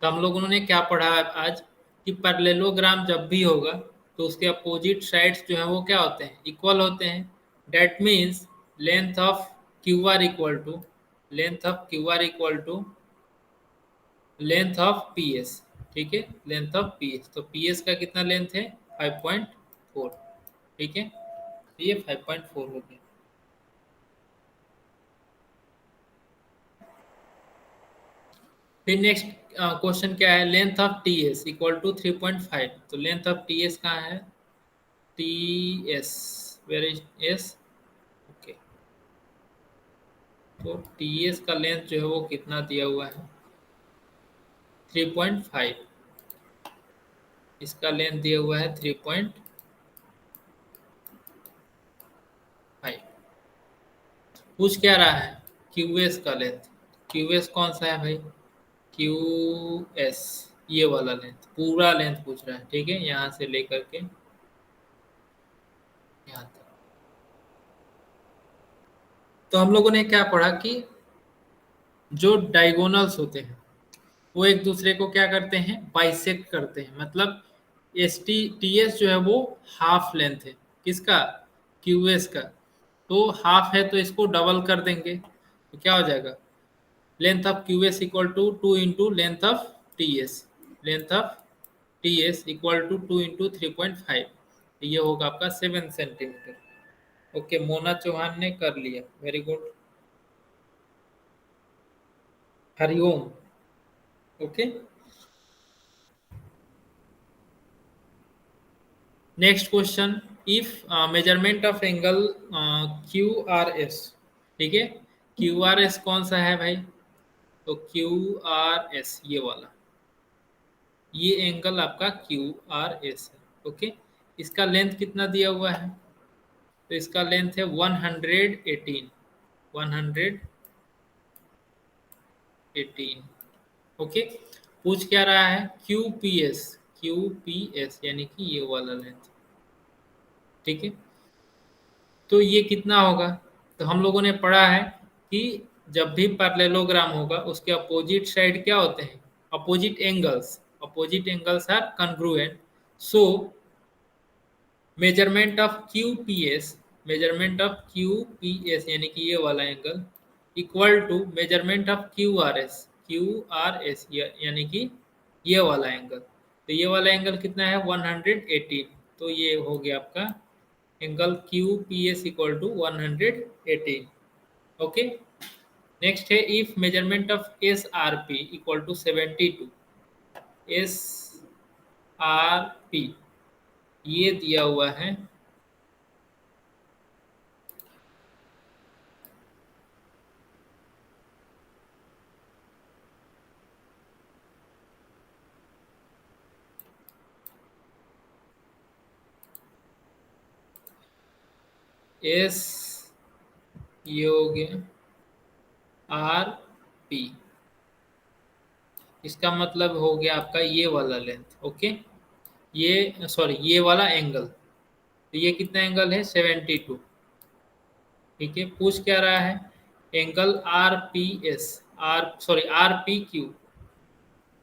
तो हम लोगों ने क्या पढ़ा आज, कि पैरेललोग्राम जब भी होगा तो उसके अपोजिट साइड्स जो है वो क्या होते हैं, इक्वल होते हैं। That means length of Q R equal to, length of Q R equal to length of P S. ठीक है, लेंथ ऑफ पी एस, तो पी एस का कितना लेंथ है 5.4। ठीक है, तो ये 5.4 हो गया। फिर नेक्स्ट क्वेश्चन क्या है, length of T S equal to 3.5, तो लेंथ ऑफ टी एस कहाँ है, T S, where is S. Okay, तो टी एस का लेंथ जो है वो कितना दिया हुआ है 3.5, इसका लेंथ दिया हुआ है 3.5। पूछ क्या रहा है, क्यू एस का लेंथ, क्यू एस कौन सा है भाई, क्यू एस, ये वाला लेंथ, पूरा लेंथ पूछ रहा है, ठीक है, यहाँ से लेकर के यहाँ तक। तो हम लोगों ने क्या पढ़ा कि जो डायगोनल्स होते हैं वो एक दूसरे को क्या करते हैं, बाइसेक्ट करते हैं। मतलब एस टी टी एस जो है वो हाफ लेंथ है, किसका, क्यू एस का। तो हाफ है तो इसको डबल कर देंगे, तो क्या हो जाएगा, length of Q S equal to 2 into length of T S, length of T S equal to 2 into 3.5, ये होगा आपका 7 सेंटीमीटर। ओके, मोना चौहान ने कर लिया, very good. Hariom. Okay, next question, if measurement of angle Q R S, ठीक है, क्यू आर एस कौन सा है भाई, तो क्यू आर एस ये वाला, ये एंगल आपका क्यू आर एस है। ओके, इसका लेंथ कितना दिया हुआ है, तो इसका लेंथ है 118, 118। ओके, पूछ क्या रहा है, Q P S, Q P S यानी कि ये वाला लेंथ, ठीक है। तो ये कितना होगा, तो हम लोगों ने पढ़ा है कि जब भी पैरेललोग्राम होगा उसके अपोजिट साइड क्या होते हैं, opposite angles, opposite angles are congruent. So measurement of Q P S, measurement of Q P S यानी कि ये वाला angle equal to measurement of Q R S, Q R S यानी कि ये वाला एंगल। तो ये वाला एंगल कितना है, 118। तो ये हो गया आपका angle Q P S equal to 118। Okay, next है, if measurement of S R P equal to 72, S R P ये दिया हुआ है, एस ये हो गया आर पी, इसका मतलब हो गया आपका ये वाला लेंथ। ओके, ये सॉरी ये वाला एंगल, तो ये कितना एंगल है, 72। ठीक है, पूछ क्या रहा है, angle R P S, R sorry R P Q,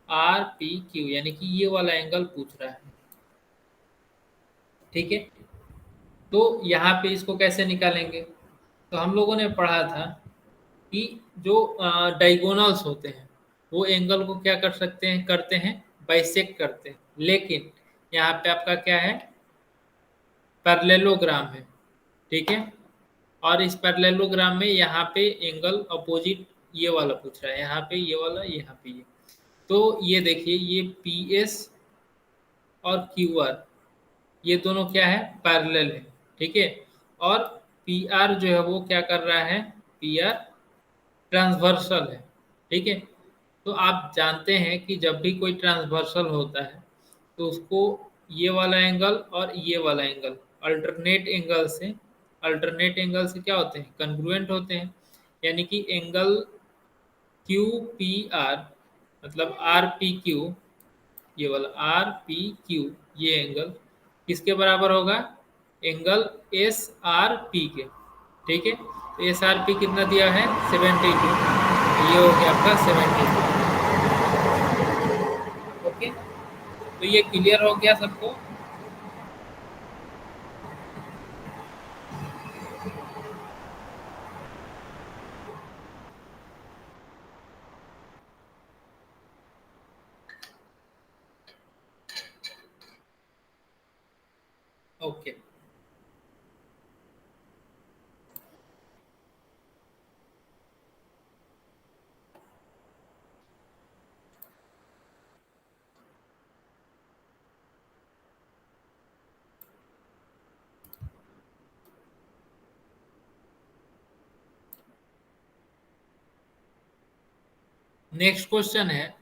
R P Q यानी कि ये वाला एंगल पूछ रहा है, ठीक है। तो यहाँ पे इसको कैसे निकालेंगे, तो हम लोगों ने पढ़ा था कि जो डायगोनल्स होते हैं वो एंगल को क्या कर सकते हैं, करते हैं, बाइसेक्ट करते हैं। लेकिन यहाँ पे आपका क्या है, पैरेललोग्राम है, ठीक है। और इस पैरेललोग्राम में यहाँ पे एंगल अपोजिट ये वाला पूछ रहा है, यहाँ पे ये वाला, यहाँ पे ये। तो ये देखिए, ये पी एस और क्यू आर ये दोनों क्या है, पैरेलल है, ठीक है। और पी आर जो है वो क्या कर रहा है, पी आर ट्रांसवर्सल है, ठीक है। तो आप जानते हैं कि जब भी कोई ट्रांसवर्सल होता है तो उसको ये वाला एंगल और ये वाला एंगल अल्टरनेट एंगल से क्या होते हैं, कंग्रुएंट होते हैं। यानी कि एंगल क्यू पी आर मतलब आर पी क्यू, ये वाला आर पी क्यू ये एंगल किसके बराबर होगा, एंगल एस आर पी के, ठीक है। तो एस आर पी कितना दिया है, 72, ये हो गया आपका 72। ओके, तो ये क्लियर हो गया सबको। ओके, नेक्स्ट क्वेश्चन है,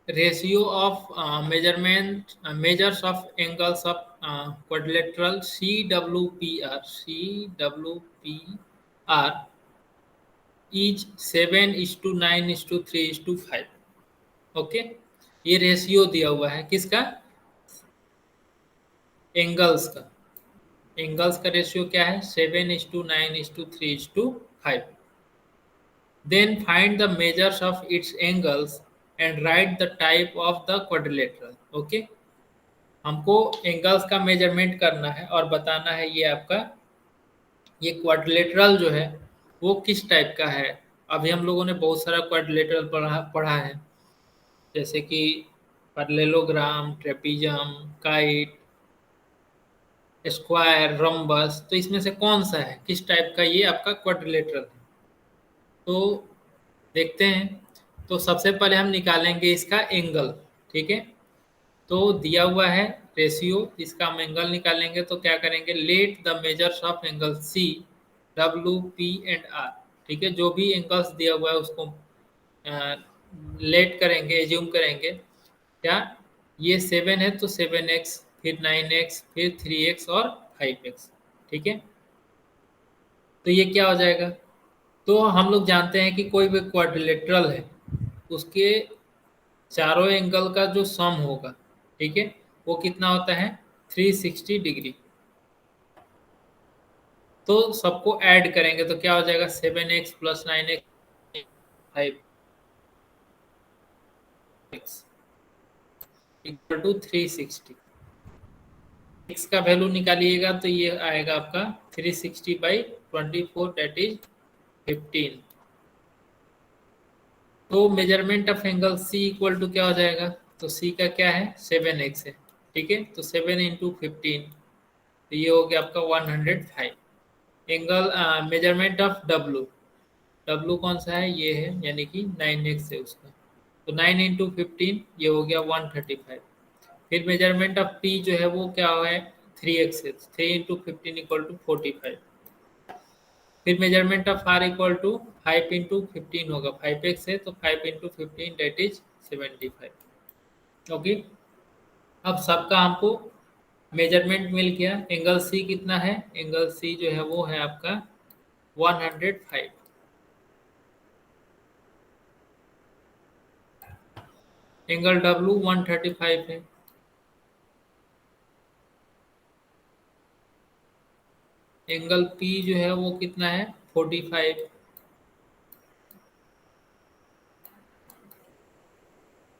ratio of measurement measures of angles of quadrilateral C W P R, C W P R is 7:9:3:5। Okay, ये रेशियो दिया हुआ है किसका? एंगल्स का। एंगल्स का रेशियो क्या है? 7:9:3:5। Then find the measures of its angles and write the type of the quadrilateral. Okay, हमको एंगल्स का मेजरमेंट करना है और बताना है ये आपका ये क्वाड्रिलेटरल जो है वो किस टाइप का है। अभी हम लोगों ने बहुत सारा क्वाड्रिलेटरल पढ़ा है, जैसे कि parallelogram, trapezium, kite, square, rhombus. तो इसमें से कौन सा है, किस टाइप का ये आपका क्वाड्रिलेटरल है? तो देखते हैं। तो सबसे पहले हम निकालेंगे इसका एंगल। ठीक है, तो दिया हुआ है रेशियो, इसका हम एंगल निकालेंगे। तो क्या करेंगे, let the measures of angle C, W, P and R. ठीक है, जो भी एंगल्स दिया हुआ है उसको लेट करेंगे, एज्यूम करेंगे। क्या ये 7 है तो 7x, फिर 9x, फिर 3x और 5x। ठीक है, तो ये क्या हो जाएगा? तो हम लोग जानते हैं कि कोई भी क्वाड्रिलेटरल है उसके चारों एंगल का जो सम होगा, ठीक है, वो कितना होता है? 360 डिग्री। तो सबको ऐड करेंगे तो क्या हो जाएगा? 7x plus 9x 5x equal to 360। x का वैल्यू निकालिएगा तो ये आएगा आपका 360/24, दैट इज 15। तो measurement of angle C equal to क्या हो जाएगा? तो सी का क्या है? 7x है। ठीक है, तो 7 इंटू 15, तो ये हो गया आपका 105। Angle measurement of W, W कौन सा है? ये है, यानी कि 9x है उसका। तो 9 इंटू 15 ये हो गया 135। फिर मेजरमेंट ऑफ पी जो है वो क्या है? 3x है। 3 इंटू 15 इक्वल टू 45। फिर measurement of R equal to 5 into 15 होगा, 5x है तो 5 इंटू 15 डेट इज 75। ओके, अब सबका हमको मेजरमेंट मिल गया। एंगल सी कितना है? एंगल सी जो है वो है आपका 105। एंगल डब्लू 135 है। एंगल पी जो है वो कितना है? 45।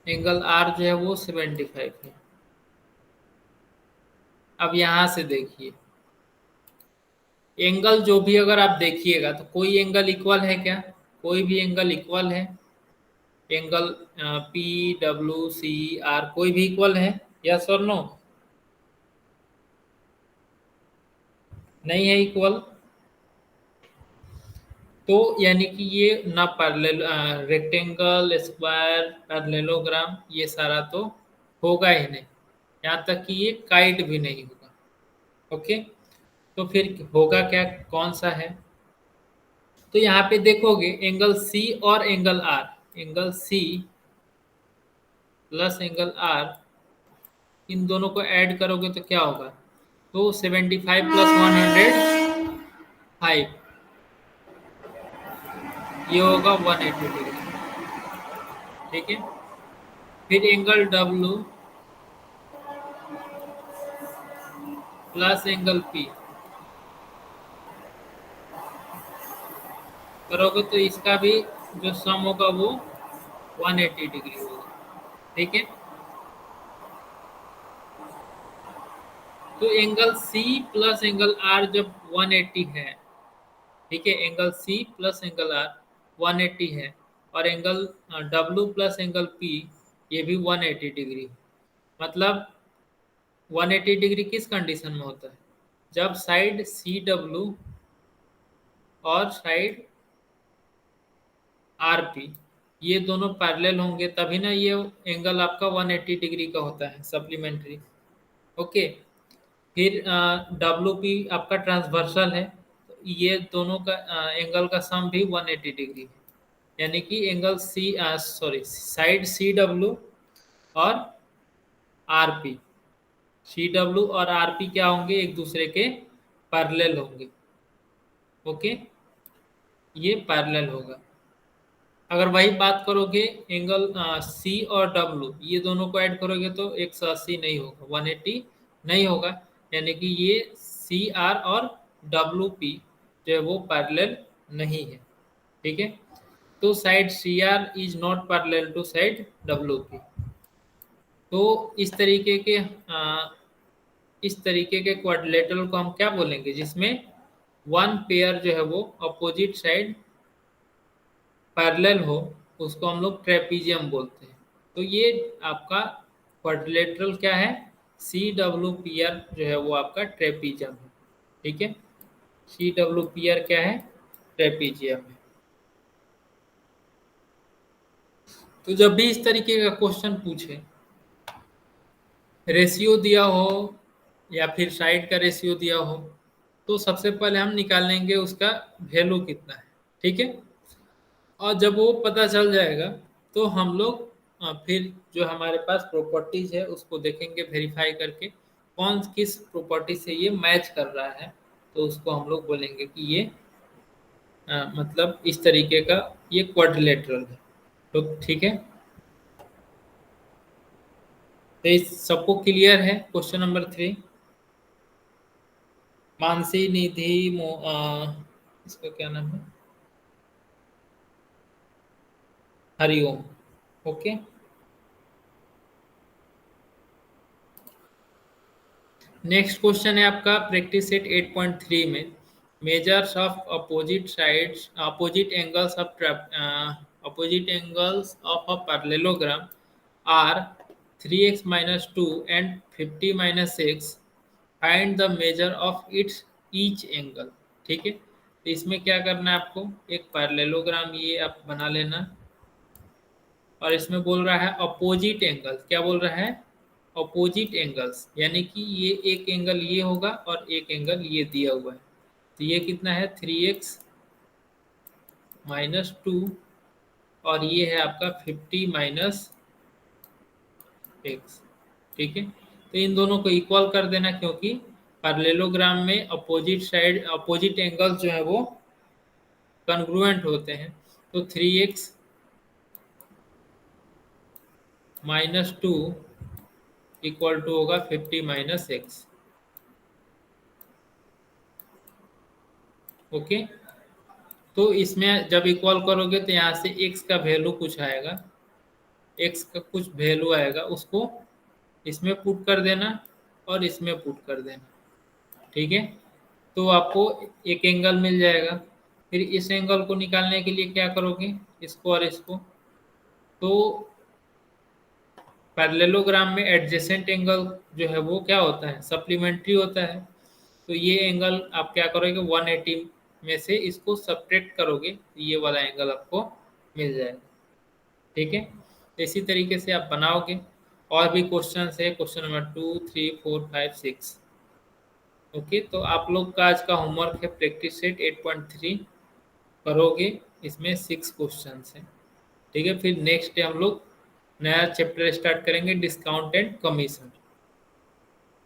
एंगल आर जो है वो 75 है। अब यहाँ से देखिए, एंगल जो भी अगर आप देखिएगा तो कोई एंगल इक्वल है क्या? कोई भी एंगल इक्वल है? Angle P, W, C, R कोई भी इक्वल है? यस और नो? नहीं है इक्वल। तो यानी कि ये ना पैरेलल, रेक्टेंगल, स्क्वायर, पैरेललोग्राम, ये सारा तो होगा ही नहीं। यहाँ तक कि ये काइट भी नहीं होगा। ओके, तो फिर होगा क्या, कौन सा है? तो यहाँ पे देखोगे एंगल सी और angle R, angle C plus angle R, इन दोनों को ऐड करोगे तो क्या होगा? तो 75 प्लस 105, ये होगा 180 डिग्री। ठीक है, फिर angle W plus angle P करोगे तो इसका भी जो सम होगा वो 180 डिग्री होगा। ठीक है, तो angle C plus angle R जब 180 है, ठीक है, angle C plus angle R 180 है, और angle W plus angle P ये भी 180 डिग्री। मतलब 180 डिग्री किस कंडीशन में होता है? जब साइड सी डब्ल्यू और साइड आर पी ये दोनों पैरेलल होंगे, तभी ना ये एंगल आपका 180 डिग्री का होता है, सप्लीमेंट्री। ओके, फिर डब्ल्यू पी आपका ट्रांसवर्सल है, तो ये दोनों का एंगल का सम भी 180 डिग्री है। यानी कि angle C, sorry, side C W और आर पी, सी डब्ल्यू और आर पी क्या होंगे? एक दूसरे के पैरेलल होंगे। ओके, ये पैरेलल होगा। अगर वही बात करोगे एंगल सी और डब्ल्यू, ये दोनों को ऐड करोगे तो 180 नहीं होगा, 180 नहीं होगा, यानी कि ये सी आर और डब्ल्यू पी जो है वो पैरेलल नहीं है। ठीक है, तो side C R is not parallel to side W P. तो इस तरीके के क्वाड्रिलेटरल को हम क्या बोलेंगे, जिसमें वन पेयर जो है वो अपोजिट साइड पैरेलल हो, उसको हम लोग ट्रेपीजियम बोलते हैं। तो ये आपका क्वाड्रिलेटरल क्या है, सी डब्ल्यू पी आर जो है वो आपका ट्रेपीजियम है। ठीक है, सी डब्ल्यू पी आर क्या है, ट्रेपीजियम है। तो जब भी इस तरीके का क्वेश्चन पूछे, रेशियो दिया हो या फिर साइड का रेशियो दिया हो, तो सबसे पहले हम निकाल लेंगे उसका वैल्यू कितना है। ठीक है, और जब वो पता चल जाएगा तो हम लोग फिर जो हमारे पास प्रॉपर्टीज है उसको देखेंगे, वेरीफाई करके कौन किस प्रॉपर्टी से ये मैच कर रहा है, तो उसको हम लोग बोलेंगे कि ये मतलब इस तरीके का ये क्वाड्रिलेटरल है। तो ठीक है, तो इस सबको क्लियर है। क्वेश्चन नंबर 3, मानसी निधि इसका क्या नाम है, हरिओम। ओके, नेक्स्ट क्वेश्चन है आपका प्रैक्टिस सेट 8.3 में, measures of opposite angles of a parallelogram are 3x minus 2 and 50 minus 6, find the measure of its each angle. ठीक है, तो इसमें क्या करना है आपको, एक पैरेललोग्राम ये आप बना लेना, और इसमें बोल रहा है अपोजिट एंगल, क्या बोल रहा है, अपोजिट एंगल्स, यानी कि ये एक एंगल ये होगा और एक एंगल ये दिया हुआ है। तो ये कितना है, 3x माइनस 2, और ये है आपका 50 माइनस एक्स। ठीक है, तो इन दोनों को इक्वल कर देना, क्योंकि पैरेललोग्राम में अपोजिट एंगल जो है वो कॉन्ग्रुएंट होते हैं। तो 3x माइनस 2 इक्वल टू होगा 50 माइनस एक्स। ओके, तो इसमें जब इक्वल करोगे तो यहाँ से x का वैल्यू कुछ आएगा, x का कुछ वैल्यू आएगा, उसको इसमें पुट कर देना और इसमें पुट कर देना। ठीक है, तो आपको एक एंगल मिल जाएगा। फिर इस एंगल को निकालने के लिए क्या करोगे, इसको और इसको, तो पैरेललोग्राम में एडजेसेंट एंगल जो है वो क्या होता है, सप्लीमेंट्री होता है। तो ये एंगल आप क्या करोगे, 180 में से इसको सब्ट्रैक्ट करोगे तो ये वाला एंगल आपको मिल जाएगा। ठीक है, तो इसी तरीके से आप बनाओगे। और भी क्वेश्चन है, क्वेश्चन नंबर 2, 3, 4, 5, 6। ओके, तो आप लोग का आज का होमवर्क है प्रैक्टिस सेट 8.3 करोगे, इसमें 6 क्वेश्चन हैं। ठीक है, फिर नेक्स्ट डे हम लोग नया चैप्टर स्टार्ट करेंगे, डिस्काउंट एंड कमीशन।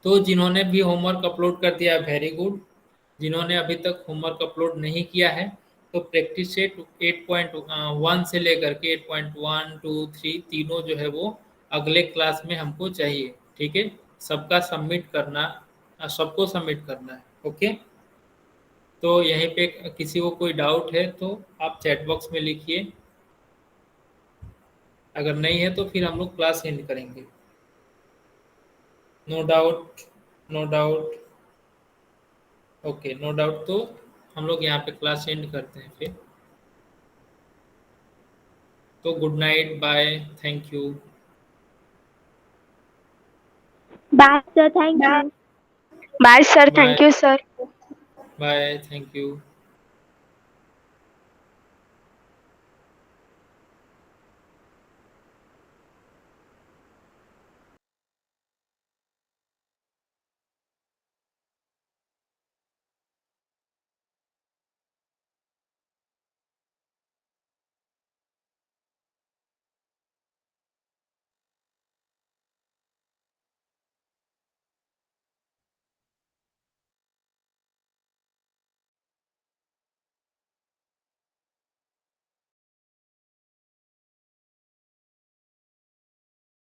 तो जिन्होंने भी होमवर्क अपलोड कर दिया वेरी गुड, जिन्होंने अभी तक होमवर्क अपलोड नहीं किया है तो प्रैक्टिस सेट 8.1 से लेकर के 8.1, 2, 3 तीनों जो है वो अगले क्लास में हमको चाहिए। ठीक है, सबका सबमिट करना, सबको सबमिट करना है। ओके, तो यहीं पे किसी को कोई डाउट है तो आप चैट बॉक्स में लिखिए, अगर नहीं है तो फिर हम लोग क्लास एंड करेंगे। No doubt, no doubt, okay, no doubt, तो हम लोग यहाँ पे क्लास एंड करते हैं फिर। तो good night, bye, thank you. Bye, sir. Thank you. Bye, sir. Bye Thank you, sir. Bye, thank you.